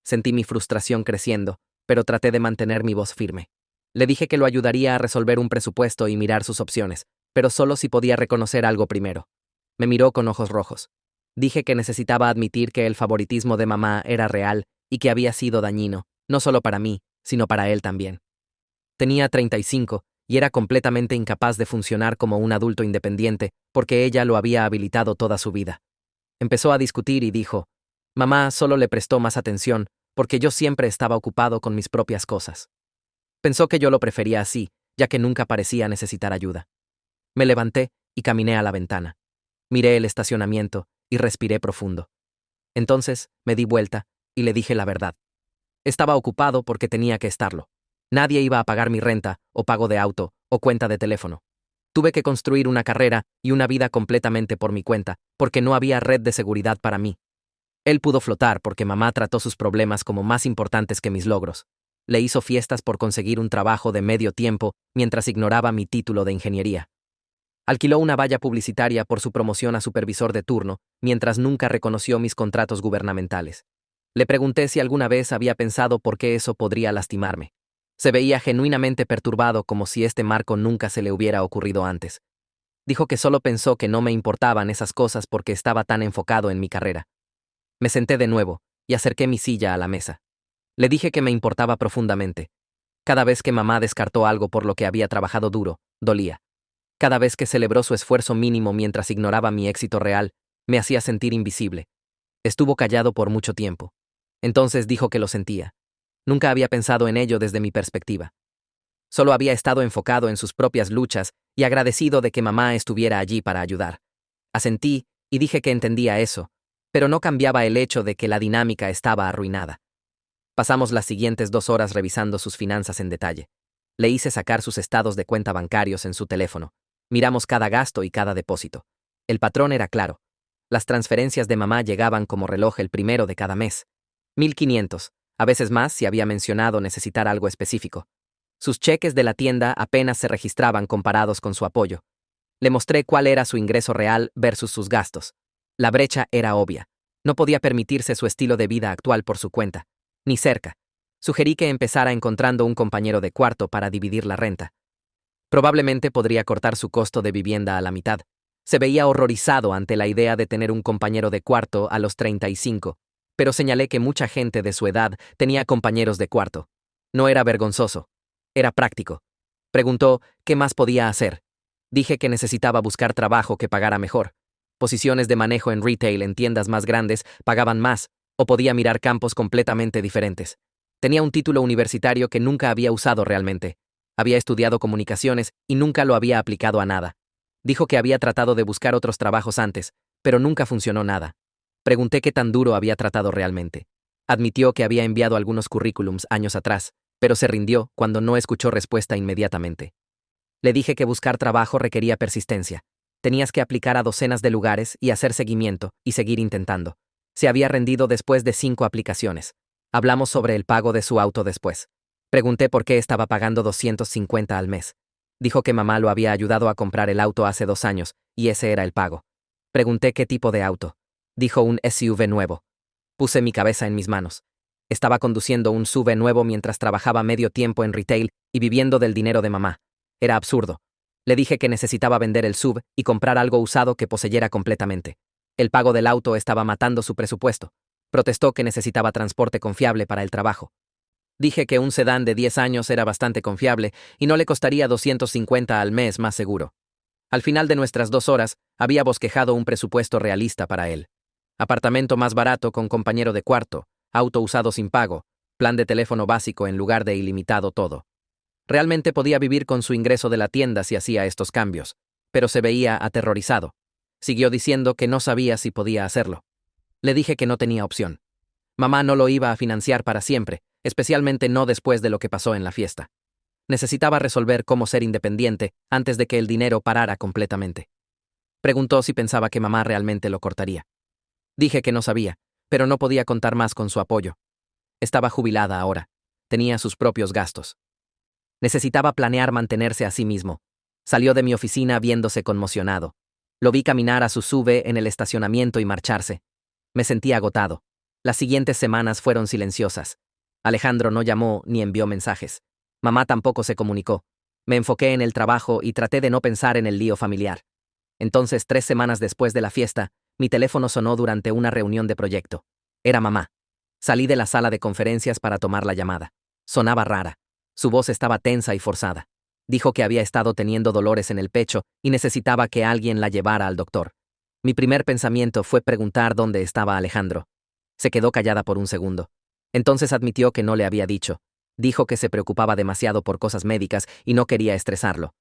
Sentí mi frustración creciendo, pero traté de mantener mi voz firme. Le dije que lo ayudaría a resolver un presupuesto y mirar sus opciones, pero solo si podía reconocer algo primero. Me miró con ojos rojos. Dije que necesitaba admitir que el favoritismo de mamá era real y que había sido dañino, no solo para mí, sino para él también. Tenía 35 y era completamente incapaz de funcionar como un adulto independiente porque ella lo había habilitado toda su vida. Empezó a discutir y dijo, mamá solo le prestó más atención porque yo siempre estaba ocupado con mis propias cosas. Pensó que yo lo prefería así, ya que nunca parecía necesitar ayuda. Me levanté y caminé a la ventana. Miré el estacionamiento y respiré profundo. Entonces me di vuelta y le dije la verdad. Estaba ocupado porque tenía que estarlo. Nadie iba a pagar mi renta, o pago de auto, o cuenta de teléfono. Tuve que construir una carrera y una vida completamente por mi cuenta, porque no había red de seguridad para mí. Él pudo flotar porque mamá trató sus problemas como más importantes que mis logros. Le hizo fiestas por conseguir un trabajo de medio tiempo mientras ignoraba mi título de ingeniería. Alquiló una valla publicitaria por su promoción a supervisor de turno, mientras nunca reconoció mis contratos gubernamentales. Le pregunté si alguna vez había pensado por qué eso podría lastimarme. Se veía genuinamente perturbado como si este marco nunca se le hubiera ocurrido antes. Dijo que solo pensó que no me importaban esas cosas porque estaba tan enfocado en mi carrera. Me senté de nuevo y acerqué mi silla a la mesa. Le dije que me importaba profundamente. Cada vez que mamá descartó algo por lo que había trabajado duro, dolía. Cada vez que celebró su esfuerzo mínimo mientras ignoraba mi éxito real, me hacía sentir invisible. Estuvo callado por mucho tiempo. Entonces dijo que lo sentía. Nunca había pensado en ello desde mi perspectiva. Solo había estado enfocado en sus propias luchas y agradecido de que mamá estuviera allí para ayudar. Asentí y dije que entendía eso, pero no cambiaba el hecho de que la dinámica estaba arruinada. Pasamos las siguientes 2 horas revisando sus finanzas en detalle. Le hice sacar sus estados de cuenta bancarios en su teléfono. Miramos cada gasto y cada depósito. El patrón era claro. Las transferencias de mamá llegaban como reloj el primero de cada mes. 1,500, a veces más si había mencionado necesitar algo específico. Sus cheques de la tienda apenas se registraban comparados con su apoyo. Le mostré cuál era su ingreso real versus sus gastos. La brecha era obvia. No podía permitirse su estilo de vida actual por su cuenta. Ni cerca. Sugerí que empezara encontrando un compañero de cuarto para dividir la renta. Probablemente podría cortar su costo de vivienda a la mitad. Se veía horrorizado ante la idea de tener un compañero de cuarto a los 35, pero señalé que mucha gente de su edad tenía compañeros de cuarto. No era vergonzoso. Era práctico. Preguntó qué más podía hacer. Dije que necesitaba buscar trabajo que pagara mejor. Posiciones de manejo en retail en tiendas más grandes pagaban más, o podía mirar campos completamente diferentes. Tenía un título universitario que nunca había usado realmente. Había estudiado comunicaciones y nunca lo había aplicado a nada. Dijo que había tratado de buscar otros trabajos antes, pero nunca funcionó nada. Pregunté qué tan duro había tratado realmente. Admitió que había enviado algunos currículums años atrás, pero se rindió cuando no escuchó respuesta inmediatamente. Le dije que buscar trabajo requería persistencia. Tenías que aplicar a docenas de lugares y hacer seguimiento y seguir intentando. Se había rendido después de 5 aplicaciones. Hablamos sobre el pago de su auto después. Pregunté por qué estaba pagando 250 al mes. Dijo que mamá lo había ayudado a comprar el auto hace 2 años, y ese era el pago. Pregunté qué tipo de auto. Dijo un SUV nuevo. Puse mi cabeza en mis manos. Estaba conduciendo un SUV nuevo mientras trabajaba medio tiempo en retail y viviendo del dinero de mamá. Era absurdo. Le dije que necesitaba vender el SUV y comprar algo usado que poseyera completamente. El pago del auto estaba matando su presupuesto. Protestó que necesitaba transporte confiable para el trabajo. Dije que un sedán de 10 años era bastante confiable y no le costaría 250 al mes más seguro. Al final de nuestras 2 horas, había bosquejado un presupuesto realista para él. Apartamento más barato con compañero de cuarto, auto usado sin pago, plan de teléfono básico en lugar de ilimitado todo. Realmente podía vivir con su ingreso de la tienda si hacía estos cambios, pero se veía aterrorizado. Siguió diciendo que no sabía si podía hacerlo. Le dije que no tenía opción. Mamá no lo iba a financiar para siempre, especialmente no después de lo que pasó en la fiesta. Necesitaba resolver cómo ser independiente antes de que el dinero parara completamente. Preguntó si pensaba que mamá realmente lo cortaría. Dije que no sabía, pero no podía contar más con su apoyo. Estaba jubilada ahora. Tenía sus propios gastos. Necesitaba planear mantenerse a sí mismo. Salió de mi oficina viéndose conmocionado. Lo vi caminar a su SUV en el estacionamiento y marcharse. Me sentí agotado. Las siguientes semanas fueron silenciosas. Alejandro no llamó ni envió mensajes. Mamá tampoco se comunicó. Me enfoqué en el trabajo y traté de no pensar en el lío familiar. Entonces, 3 semanas después de la fiesta, mi teléfono sonó durante una reunión de proyecto. Era mamá. Salí de la sala de conferencias para tomar la llamada. Sonaba rara. Su voz estaba tensa y forzada. Dijo que había estado teniendo dolores en el pecho y necesitaba que alguien la llevara al doctor. Mi primer pensamiento fue preguntar dónde estaba Alejandro. Se quedó callada por un segundo. Entonces admitió que no le había dicho. Dijo que se preocupaba demasiado por cosas médicas y no quería estresarlo.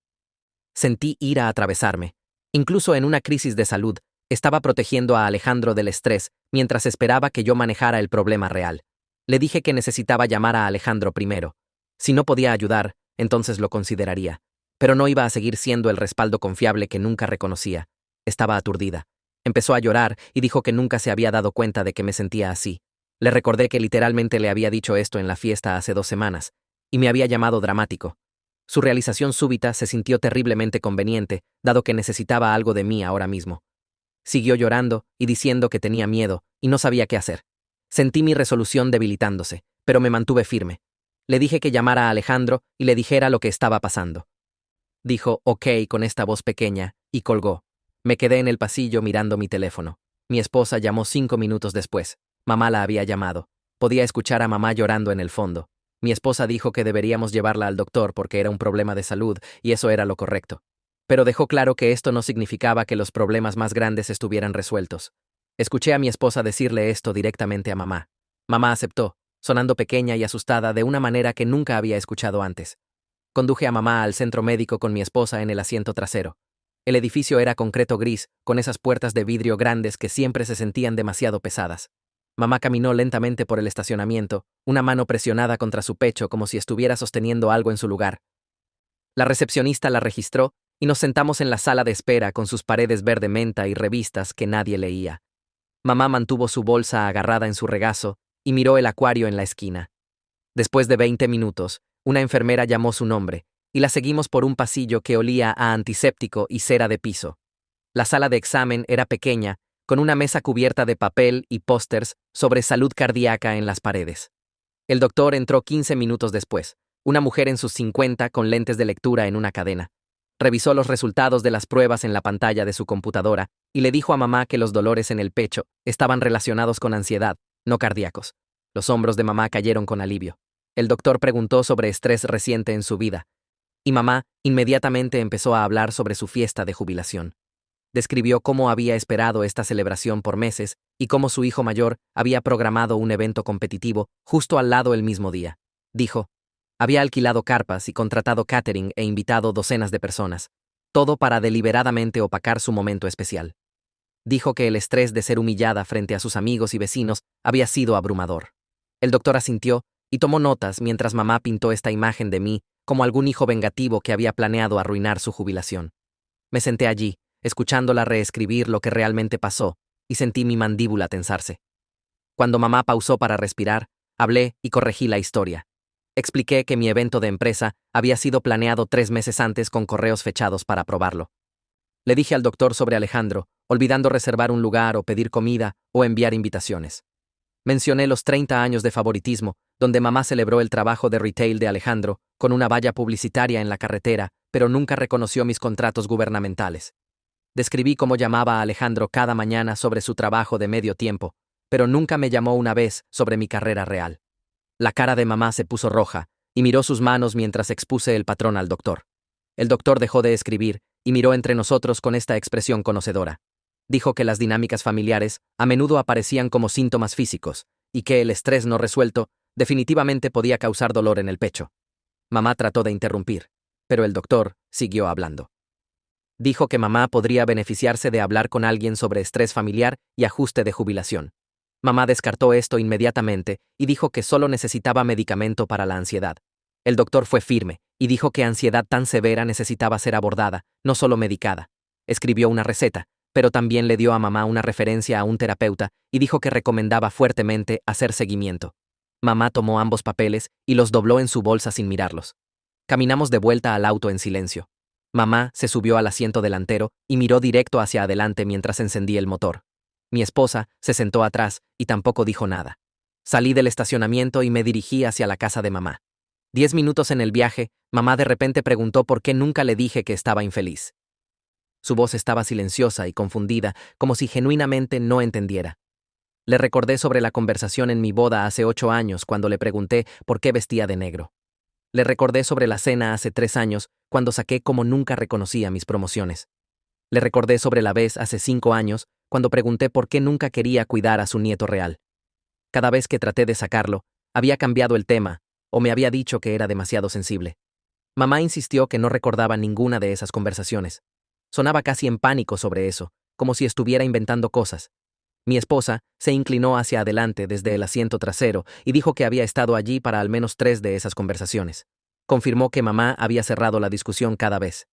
Sentí ira atravesarme. Incluso en una crisis de salud, estaba protegiendo a Alejandro del estrés mientras esperaba que yo manejara el problema real. Le dije que necesitaba llamar a Alejandro primero. Si no podía ayudar, entonces lo consideraría. Pero no iba a seguir siendo el respaldo confiable que nunca reconocía. Estaba aturdida. Empezó a llorar y dijo que nunca se había dado cuenta de que me sentía así. Le recordé que literalmente le había dicho esto en la fiesta hace 2 semanas, y me había llamado dramático. Su realización súbita se sintió terriblemente conveniente, dado que necesitaba algo de mí ahora mismo. Siguió llorando y diciendo que tenía miedo y no sabía qué hacer. Sentí mi resolución debilitándose, pero me mantuve firme. Le dije que llamara a Alejandro y le dijera lo que estaba pasando. Dijo ok con esta voz pequeña y colgó. Me quedé en el pasillo mirando mi teléfono. Mi esposa llamó 5 minutos después. Mamá la había llamado. Podía escuchar a mamá llorando en el fondo. Mi esposa dijo que deberíamos llevarla al doctor porque era un problema de salud y eso era lo correcto. Pero dejó claro que esto no significaba que los problemas más grandes estuvieran resueltos. Escuché a mi esposa decirle esto directamente a mamá. Mamá aceptó, sonando pequeña y asustada de una manera que nunca había escuchado antes. Conduje a mamá al centro médico con mi esposa en el asiento trasero. El edificio era concreto gris, con esas puertas de vidrio grandes que siempre se sentían demasiado pesadas. Mamá caminó lentamente por el estacionamiento, una mano presionada contra su pecho como si estuviera sosteniendo algo en su lugar. La recepcionista la registró y nos sentamos en la sala de espera con sus paredes verde menta y revistas que nadie leía. Mamá mantuvo su bolsa agarrada en su regazo y miró el acuario en la esquina. Después de 20 minutos, una enfermera llamó su nombre y la seguimos por un pasillo que olía a antiséptico y cera de piso. La sala de examen era pequeña, con una mesa cubierta de papel y pósters sobre salud cardíaca en las paredes. El doctor entró 15 minutos después, una mujer en sus 50 con lentes de lectura en una cadena. Revisó los resultados de las pruebas en la pantalla de su computadora y le dijo a mamá que los dolores en el pecho estaban relacionados con ansiedad, no cardíacos. Los hombros de mamá cayeron con alivio. El doctor preguntó sobre estrés reciente en su vida, y mamá inmediatamente empezó a hablar sobre su fiesta de jubilación. Describió cómo había esperado esta celebración por meses y cómo su hijo mayor había programado un evento competitivo justo al lado el mismo día. Dijo, había alquilado carpas y contratado catering e invitado docenas de personas, todo para deliberadamente opacar su momento especial. Dijo que el estrés de ser humillada frente a sus amigos y vecinos había sido abrumador. El doctor asintió y tomó notas mientras mamá pintó esta imagen de mí como algún hijo vengativo que había planeado arruinar su jubilación. Me senté allí, escuchándola reescribir lo que realmente pasó, y sentí mi mandíbula tensarse. Cuando mamá pausó para respirar, hablé y corregí la historia. Expliqué que mi evento de empresa había sido planeado 3 meses antes con correos fechados para probarlo. Le dije al doctor sobre Alejandro, olvidando reservar un lugar o pedir comida o enviar invitaciones. Mencioné los 30 años de favoritismo, donde mamá celebró el trabajo de retail de Alejandro con una valla publicitaria en la carretera, pero nunca reconoció mis contratos gubernamentales. Describí cómo llamaba a Alejandro cada mañana sobre su trabajo de medio tiempo, pero nunca me llamó una vez sobre mi carrera real. La cara de mamá se puso roja y miró sus manos mientras expuse el patrón al doctor. El doctor dejó de escribir y miró entre nosotros con esta expresión conocedora. Dijo que las dinámicas familiares a menudo aparecían como síntomas físicos y que el estrés no resuelto definitivamente podía causar dolor en el pecho. Mamá trató de interrumpir, pero el doctor siguió hablando. Dijo que mamá podría beneficiarse de hablar con alguien sobre estrés familiar y ajuste de jubilación. Mamá descartó esto inmediatamente y dijo que solo necesitaba medicamento para la ansiedad. El doctor fue firme y dijo que ansiedad tan severa necesitaba ser abordada, no solo medicada. Escribió una receta, pero también le dio a mamá una referencia a un terapeuta y dijo que recomendaba fuertemente hacer seguimiento. Mamá tomó ambos papeles y los dobló en su bolsa sin mirarlos. Caminamos de vuelta al auto en silencio. Mamá se subió al asiento delantero y miró directo hacia adelante mientras encendía el motor. Mi esposa se sentó atrás y tampoco dijo nada. Salí del estacionamiento y me dirigí hacia la casa de mamá. 10 minutos en el viaje, mamá de repente preguntó por qué nunca le dije que estaba infeliz. Su voz estaba silenciosa y confundida, como si genuinamente no entendiera. Le recordé sobre la conversación en mi boda hace 8 años cuando le pregunté por qué vestía de negro. Le recordé sobre la cena hace 3 años cuando saqué como nunca reconocía mis promociones. Le recordé sobre la vez hace 5 años cuando pregunté por qué nunca quería cuidar a su nieto real. Cada vez que traté de sacarlo, había cambiado el tema o me había dicho que era demasiado sensible. Mamá insistió que no recordaba ninguna de esas conversaciones. Sonaba casi en pánico sobre eso, como si estuviera inventando cosas. Mi esposa se inclinó hacia adelante desde el asiento trasero y dijo que había estado allí para al menos 3 de esas conversaciones. Confirmó que mamá había cerrado la discusión cada vez.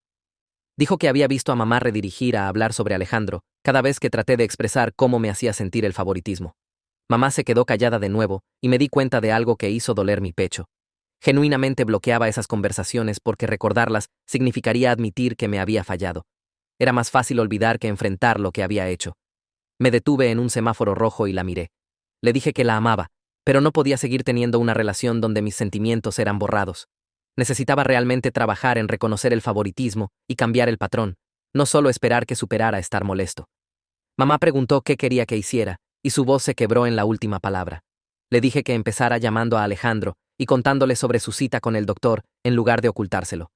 Dijo que había visto a mamá redirigir a hablar sobre Alejandro cada vez que traté de expresar cómo me hacía sentir el favoritismo. Mamá se quedó callada de nuevo y me di cuenta de algo que hizo doler mi pecho. Genuinamente bloqueaba esas conversaciones porque recordarlas significaría admitir que me había fallado. Era más fácil olvidar que enfrentar lo que había hecho. Me detuve en un semáforo rojo y la miré. Le dije que la amaba, pero no podía seguir teniendo una relación donde mis sentimientos eran borrados. Necesitaba realmente trabajar en reconocer el favoritismo y cambiar el patrón, no solo esperar que superara estar molesto. Mamá preguntó qué quería que hiciera, y su voz se quebró en la última palabra. Le dije que empezara llamando a Alejandro y contándole sobre su cita con el doctor, en lugar de ocultárselo.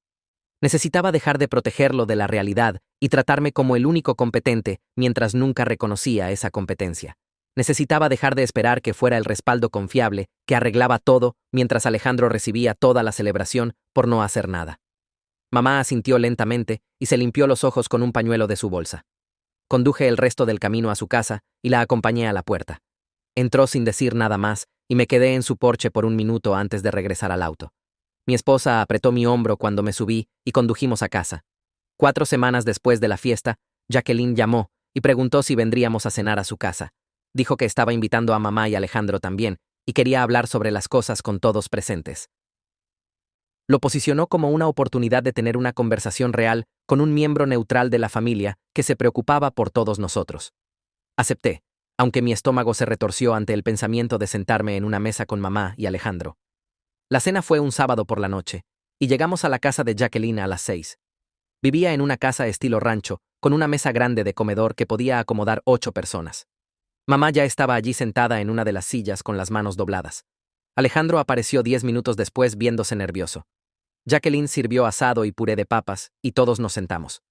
Necesitaba dejar de protegerlo de la realidad y tratarme como el único competente mientras nunca reconocía esa competencia. Necesitaba dejar de esperar que fuera el respaldo confiable que arreglaba todo mientras Alejandro recibía toda la celebración por no hacer nada. Mamá asintió lentamente y se limpió los ojos con un pañuelo de su bolsa. Conduje el resto del camino a su casa y la acompañé a la puerta. Entró sin decir nada más y me quedé en su porche por un minuto antes de regresar al auto. Mi esposa apretó mi hombro cuando me subí y condujimos a casa. 4 semanas después de la fiesta, Jacqueline llamó y preguntó si vendríamos a cenar a su casa. Dijo que estaba invitando a mamá y Alejandro también y quería hablar sobre las cosas con todos presentes. Lo posicionó como una oportunidad de tener una conversación real con un miembro neutral de la familia que se preocupaba por todos nosotros. Acepté, aunque mi estómago se retorció ante el pensamiento de sentarme en una mesa con mamá y Alejandro. La cena fue un sábado por la noche, y llegamos a la casa de Jacqueline a las 6. Vivía en una casa estilo rancho, con una mesa grande de comedor que podía acomodar 8 personas. Mamá ya estaba allí sentada en una de las sillas con las manos dobladas. Alejandro apareció 10 minutos después viéndose nervioso. Jacqueline sirvió asado y puré de papas, y todos nos sentamos.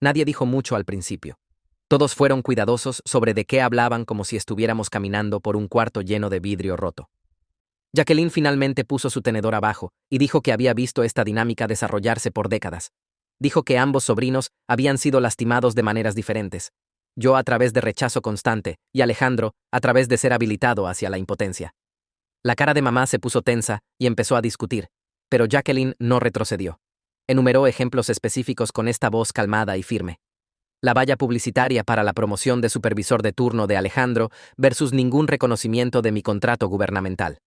Nadie dijo mucho al principio. Todos fueron cuidadosos sobre de qué hablaban como si estuviéramos caminando por un cuarto lleno de vidrio roto. Jacqueline finalmente puso su tenedor abajo y dijo que había visto esta dinámica desarrollarse por décadas. Dijo que ambos sobrinos habían sido lastimados de maneras diferentes. Yo a través de rechazo constante y Alejandro a través de ser habilitado hacia la impotencia. La cara de mamá se puso tensa y empezó a discutir, pero Jacqueline no retrocedió. Enumeró ejemplos específicos con esta voz calmada y firme. La valla publicitaria para la promoción de supervisor de turno de Alejandro versus ningún reconocimiento de mi contrato gubernamental.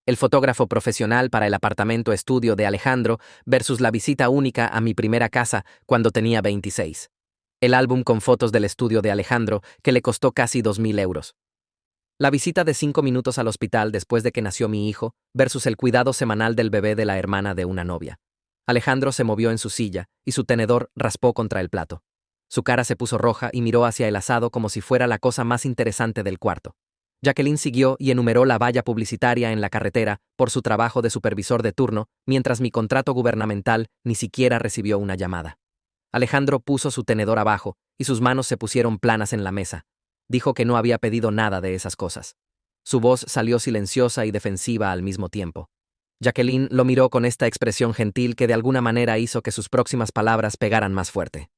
El fotógrafo profesional para el apartamento estudio de Alejandro versus la visita única a mi primera casa cuando tenía 26. El álbum con fotos del estudio de Alejandro que le costó casi 2.000 euros. La visita de 5 minutos al hospital después de que nació mi hijo versus el cuidado semanal del bebé de la hermana de una novia. Alejandro se movió en su silla y su tenedor raspó contra el plato. Su cara se puso roja y miró hacia el asado como si fuera la cosa más interesante del cuarto. Jacqueline siguió y enumeró la valla publicitaria en la carretera por su trabajo de supervisor de turno, mientras mi contrato gubernamental ni siquiera recibió una llamada. Alejandro puso su tenedor abajo y sus manos se pusieron planas en la mesa. Dijo que no había pedido nada de esas cosas. Su voz salió silenciosa y defensiva al mismo tiempo. Jacqueline lo miró con esta expresión gentil que de alguna manera hizo que sus próximas palabras pegaran más fuerte.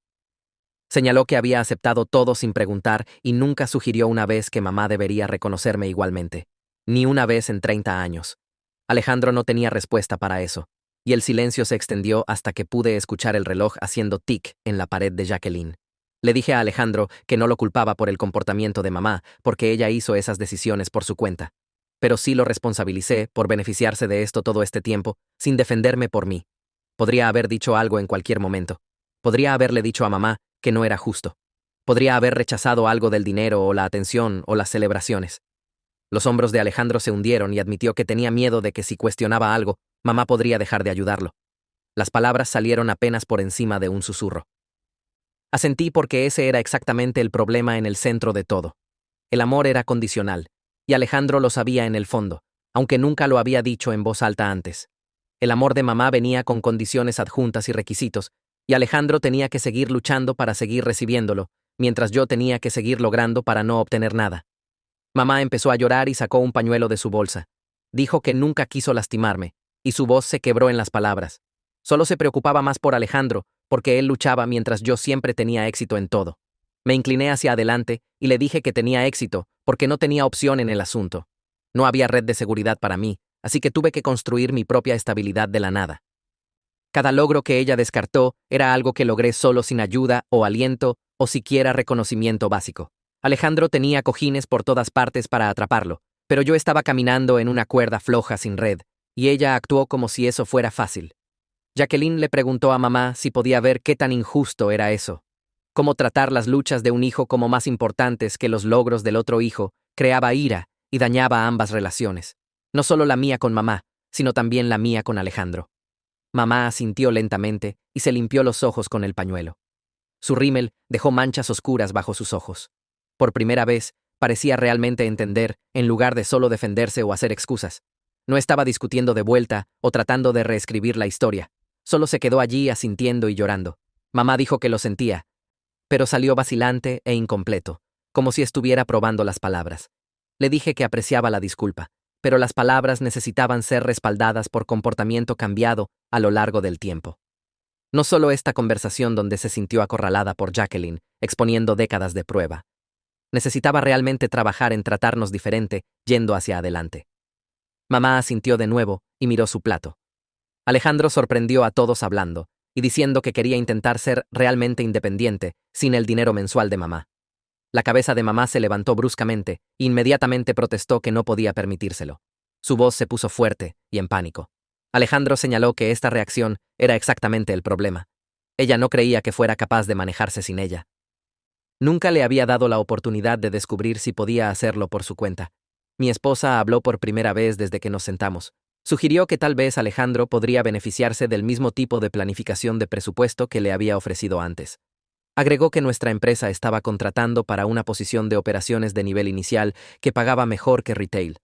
Señaló que había aceptado todo sin preguntar y nunca sugirió una vez que mamá debería reconocerme igualmente. Ni una vez en 30 años. Alejandro no tenía respuesta para eso, y el silencio se extendió hasta que pude escuchar el reloj haciendo tic en la pared de Jacqueline. Le dije a Alejandro que no lo culpaba por el comportamiento de mamá, porque ella hizo esas decisiones por su cuenta. Pero sí lo responsabilicé por beneficiarse de esto todo este tiempo, sin defenderme por mí. Podría haber dicho algo en cualquier momento. Podría haberle dicho a mamá que no era justo. Podría haber rechazado algo del dinero o la atención o las celebraciones. Los hombros de Alejandro se hundieron y admitió que tenía miedo de que si cuestionaba algo, mamá podría dejar de ayudarlo. Las palabras salieron apenas por encima de un susurro. Asentí porque ese era exactamente el problema en el centro de todo. El amor era condicional, y Alejandro lo sabía en el fondo, aunque nunca lo había dicho en voz alta antes. El amor de mamá venía con condiciones adjuntas y requisitos, y Alejandro tenía que seguir luchando para seguir recibiéndolo, mientras yo tenía que seguir logrando para no obtener nada. Mamá empezó a llorar y sacó un pañuelo de su bolsa. Dijo que nunca quiso lastimarme, y su voz se quebró en las palabras. Solo se preocupaba más por Alejandro, porque él luchaba mientras yo siempre tenía éxito en todo. Me incliné hacia adelante y le dije que tenía éxito, porque no tenía opción en el asunto. No había red de seguridad para mí, así que tuve que construir mi propia estabilidad de la nada. Cada logro que ella descartó era algo que logré solo sin ayuda o aliento o siquiera reconocimiento básico. Alejandro tenía cojines por todas partes para atraparlo, pero yo estaba caminando en una cuerda floja sin red, y ella actuó como si eso fuera fácil. Jacqueline le preguntó a mamá si podía ver qué tan injusto era eso. Cómo tratar las luchas de un hijo como más importantes que los logros del otro hijo creaba ira y dañaba ambas relaciones. No solo la mía con mamá, sino también la mía con Alejandro. Mamá asintió lentamente y se limpió los ojos con el pañuelo. Su rímel dejó manchas oscuras bajo sus ojos. Por primera vez, parecía realmente entender, en lugar de solo defenderse o hacer excusas. No estaba discutiendo de vuelta o tratando de reescribir la historia. Solo se quedó allí asintiendo y llorando. Mamá dijo que lo sentía, pero salió vacilante e incompleto, como si estuviera probando las palabras. Le dije que apreciaba la disculpa, pero las palabras necesitaban ser respaldadas por comportamiento cambiado a lo largo del tiempo. No solo esta conversación donde se sintió acorralada por Jacqueline, exponiendo décadas de prueba. Necesitaba realmente trabajar en tratarnos diferente, yendo hacia adelante. Mamá asintió de nuevo y miró su plato. Alejandro sorprendió a todos hablando y diciendo que quería intentar ser realmente independiente, sin el dinero mensual de mamá. La cabeza de mamá se levantó bruscamente e inmediatamente protestó que no podía permitírselo. Su voz se puso fuerte y en pánico. Alejandro señaló que esta reacción era exactamente el problema. Ella no creía que fuera capaz de manejarse sin ella. Nunca le había dado la oportunidad de descubrir si podía hacerlo por su cuenta. Mi esposa habló por primera vez desde que nos sentamos. Sugirió que tal vez Alejandro podría beneficiarse del mismo tipo de planificación de presupuesto que le había ofrecido antes. Agregó que nuestra empresa estaba contratando para una posición de operaciones de nivel inicial que pagaba mejor que retail.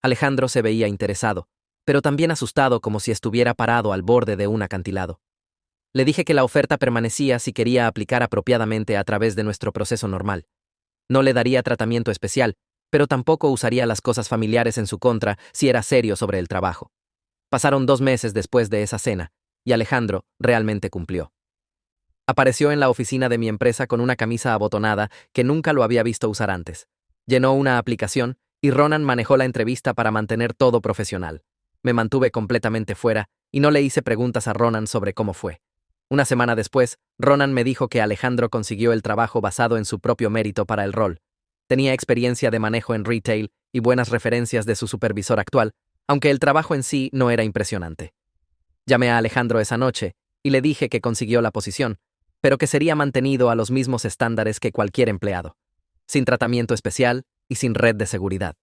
Alejandro se veía interesado, pero también asustado, como si estuviera parado al borde de un acantilado. Le dije que la oferta permanecía si quería aplicar apropiadamente a través de nuestro proceso normal. No le daría tratamiento especial, pero tampoco usaría las cosas familiares en su contra si era serio sobre el trabajo. Pasaron 2 meses después de esa cena, y Alejandro realmente cumplió. Apareció en la oficina de mi empresa con una camisa abotonada que nunca lo había visto usar antes. Llenó una aplicación y Ronan manejó la entrevista para mantener todo profesional. Me mantuve completamente fuera y no le hice preguntas a Ronan sobre cómo fue. Una semana después, Ronan me dijo que Alejandro consiguió el trabajo basado en su propio mérito para el rol. Tenía experiencia de manejo en retail y buenas referencias de su supervisor actual, aunque el trabajo en sí no era impresionante. Llamé a Alejandro esa noche y le dije que consiguió la posición, pero que sería mantenido a los mismos estándares que cualquier empleado, sin tratamiento especial y sin red de seguridad.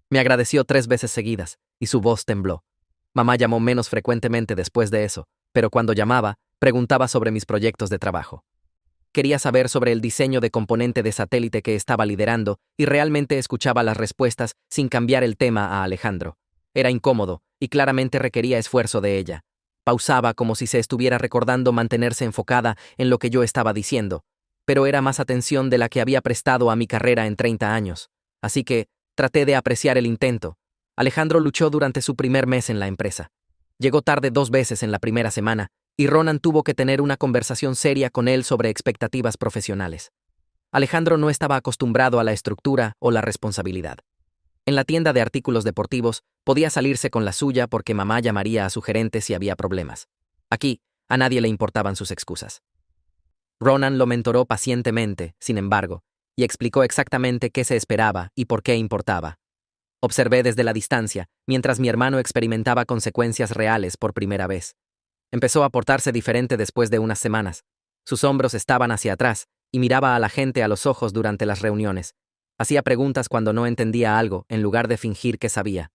Me agradeció 3 veces seguidas y su voz tembló. Mamá llamó menos frecuentemente después de eso, pero cuando llamaba, preguntaba sobre mis proyectos de trabajo. Quería saber sobre el diseño de componente de satélite que estaba liderando y realmente escuchaba las respuestas sin cambiar el tema a Alejandro. Era incómodo y claramente requería esfuerzo de ella. Pausaba como si se estuviera recordando mantenerse enfocada en lo que yo estaba diciendo, pero era más atención de la que había prestado a mi carrera en 30 años. Así que traté de apreciar el intento. Alejandro luchó durante su primer mes en la empresa. Llegó tarde 2 veces en la primera semana, y Ronan tuvo que tener una conversación seria con él sobre expectativas profesionales. Alejandro no estaba acostumbrado a la estructura o la responsabilidad. En la tienda de artículos deportivos, podía salirse con la suya porque mamá llamaría a su gerente si había problemas. Aquí, a nadie le importaban sus excusas. Ronan lo mentoró pacientemente, sin embargo, y explicó exactamente qué se esperaba y por qué importaba. Observé desde la distancia, mientras mi hermano experimentaba consecuencias reales por primera vez. Empezó a portarse diferente después de unas semanas. Sus hombros estaban hacia atrás y miraba a la gente a los ojos durante las reuniones. Hacía preguntas cuando no entendía algo, en lugar de fingir que sabía.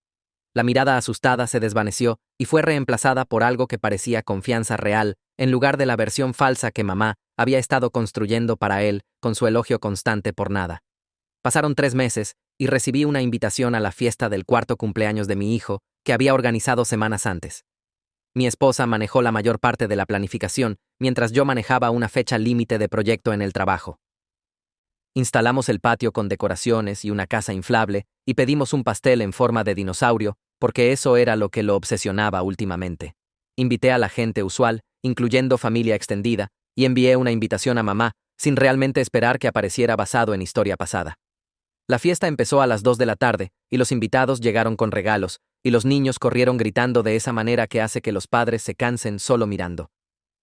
La mirada asustada se desvaneció y fue reemplazada por algo que parecía confianza real, en lugar de la versión falsa que mamá había estado construyendo para él con su elogio constante por nada. Pasaron 3 meses y recibí una invitación a la fiesta del 4º cumpleaños de mi hijo, que había organizado semanas antes. Mi esposa manejó la mayor parte de la planificación, mientras yo manejaba una fecha límite de proyecto en el trabajo. Instalamos el patio con decoraciones y una casa inflable, y pedimos un pastel en forma de dinosaurio, porque eso era lo que lo obsesionaba últimamente. Invité a la gente usual, incluyendo familia extendida, y envié una invitación a mamá, sin realmente esperar que apareciera basado en historia pasada. La fiesta empezó a las 2 de la tarde, y los invitados llegaron con regalos, y los niños corrieron gritando de esa manera que hace que los padres se cansen solo mirando.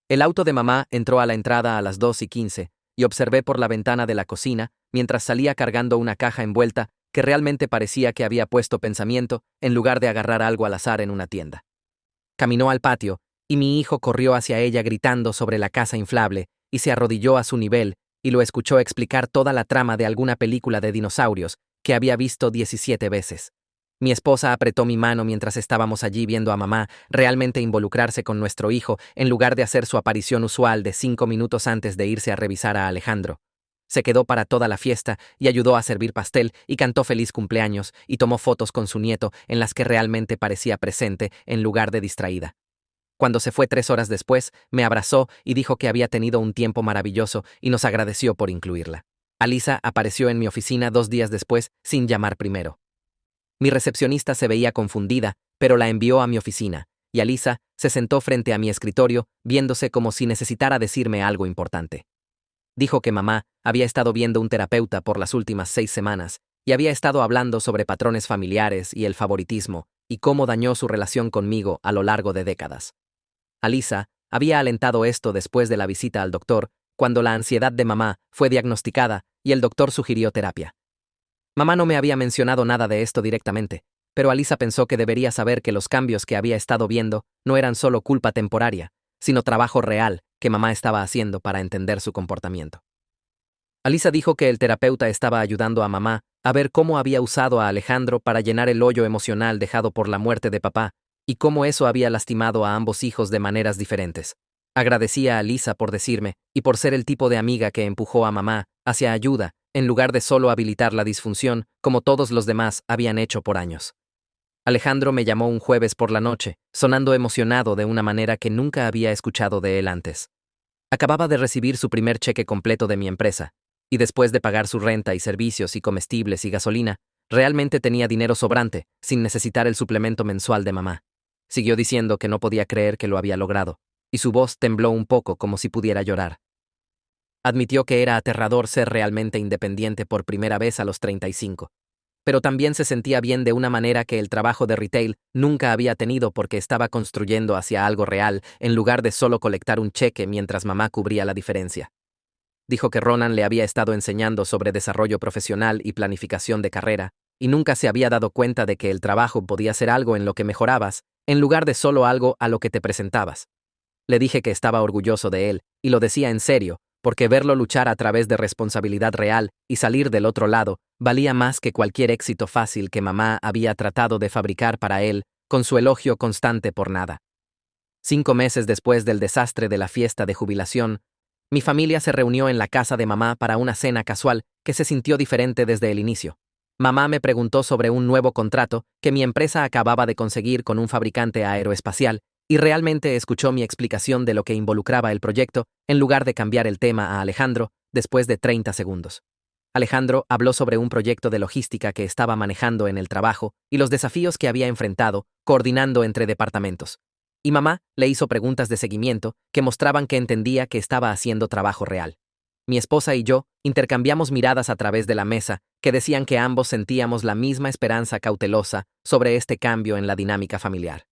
El auto de mamá entró a la entrada a las 2:15, y observé por la ventana de la cocina, mientras salía cargando una caja envuelta que realmente parecía que había puesto pensamiento en lugar de agarrar algo al azar en una tienda. Caminó al patio, y mi hijo corrió hacia ella gritando sobre la casa inflable, y se arrodilló a su nivel, y lo escuchó explicar toda la trama de alguna película de dinosaurios que había visto 17 veces. Mi esposa apretó mi mano mientras estábamos allí viendo a mamá realmente involucrarse con nuestro hijo en lugar de hacer su aparición usual de 5 minutos antes de irse a revisar a Alejandro. Se quedó para toda la fiesta y ayudó a servir pastel y cantó feliz cumpleaños y tomó fotos con su nieto en las que realmente parecía presente en lugar de distraída. Cuando se fue 3 horas después, me abrazó y dijo que había tenido un tiempo maravilloso y nos agradeció por incluirla. Alisa apareció en mi oficina 2 días después sin llamar primero. Mi recepcionista se veía confundida, pero la envió a mi oficina, y Alisa se sentó frente a mi escritorio, viéndose como si necesitara decirme algo importante. Dijo que mamá había estado viendo un terapeuta por las últimas 6 semanas, y había estado hablando sobre patrones familiares y el favoritismo, y cómo dañó su relación conmigo a lo largo de décadas. Alisa había alentado esto después de la visita al doctor, cuando la ansiedad de mamá fue diagnosticada y el doctor sugirió terapia. Mamá no me había mencionado nada de esto directamente, pero Alisa pensó que debería saber que los cambios que había estado viendo no eran solo culpa temporaria, sino trabajo real que mamá estaba haciendo para entender su comportamiento. Alisa dijo que el terapeuta estaba ayudando a mamá a ver cómo había usado a Alejandro para llenar el hoyo emocional dejado por la muerte de papá y cómo eso había lastimado a ambos hijos de maneras diferentes. Agradecía a Alisa por decirme y por ser el tipo de amiga que empujó a mamá hacia ayuda en lugar de solo habilitar la disfunción como todos los demás habían hecho por años. Alejandro me llamó un jueves por la noche, sonando emocionado de una manera que nunca había escuchado de él antes. Acababa de recibir su primer cheque completo de mi empresa, y después de pagar su renta y servicios y comestibles y gasolina, realmente tenía dinero sobrante, sin necesitar el suplemento mensual de mamá. Siguió diciendo que no podía creer que lo había logrado, y su voz tembló un poco como si pudiera llorar. Admitió que era aterrador ser realmente independiente por primera vez a los 35. Pero también se sentía bien de una manera que el trabajo de retail nunca había tenido porque estaba construyendo hacia algo real en lugar de solo colectar un cheque mientras mamá cubría la diferencia. Dijo que Ronan le había estado enseñando sobre desarrollo profesional y planificación de carrera, y nunca se había dado cuenta de que el trabajo podía ser algo en lo que mejorabas, en lugar de solo algo a lo que te presentabas. Le dije que estaba orgulloso de él, y lo decía en serio, porque verlo luchar a través de responsabilidad real y salir del otro lado valía más que cualquier éxito fácil que mamá había tratado de fabricar para él, con su elogio constante por nada. 5 meses después del desastre de la fiesta de jubilación, mi familia se reunió en la casa de mamá para una cena casual que se sintió diferente desde el inicio. Mamá me preguntó sobre un nuevo contrato que mi empresa acababa de conseguir con un fabricante aeroespacial y realmente escuchó mi explicación de lo que involucraba el proyecto en lugar de cambiar el tema a Alejandro después de 30 segundos. Alejandro habló sobre un proyecto de logística que estaba manejando en el trabajo y los desafíos que había enfrentado coordinando entre departamentos. Y mamá le hizo preguntas de seguimiento que mostraban que entendía que estaba haciendo trabajo real. Mi esposa y yo intercambiamos miradas a través de la mesa que decían que ambos sentíamos la misma esperanza cautelosa sobre este cambio en la dinámica familiar.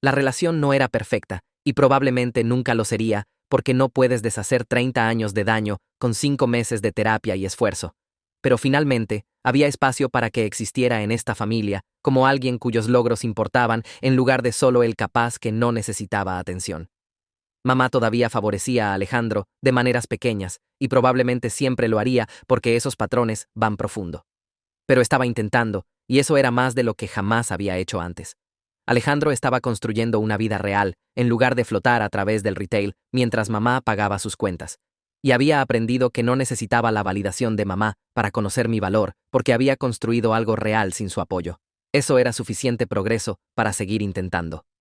La relación no era perfecta y probablemente nunca lo sería porque no puedes deshacer 30 años de daño con 5 meses de terapia y esfuerzo. Pero finalmente, había espacio para que existiera en esta familia como alguien cuyos logros importaban en lugar de solo el capaz que no necesitaba atención. Mamá todavía favorecía a Alejandro de maneras pequeñas y probablemente siempre lo haría porque esos patrones van profundo. Pero estaba intentando, y eso era más de lo que jamás había hecho antes. Alejandro estaba construyendo una vida real, en lugar de flotar a través del retail mientras mamá pagaba sus cuentas. Y había aprendido que no necesitaba la validación de mamá para conocer mi valor, porque había construido algo real sin su apoyo. Eso era suficiente progreso para seguir intentando.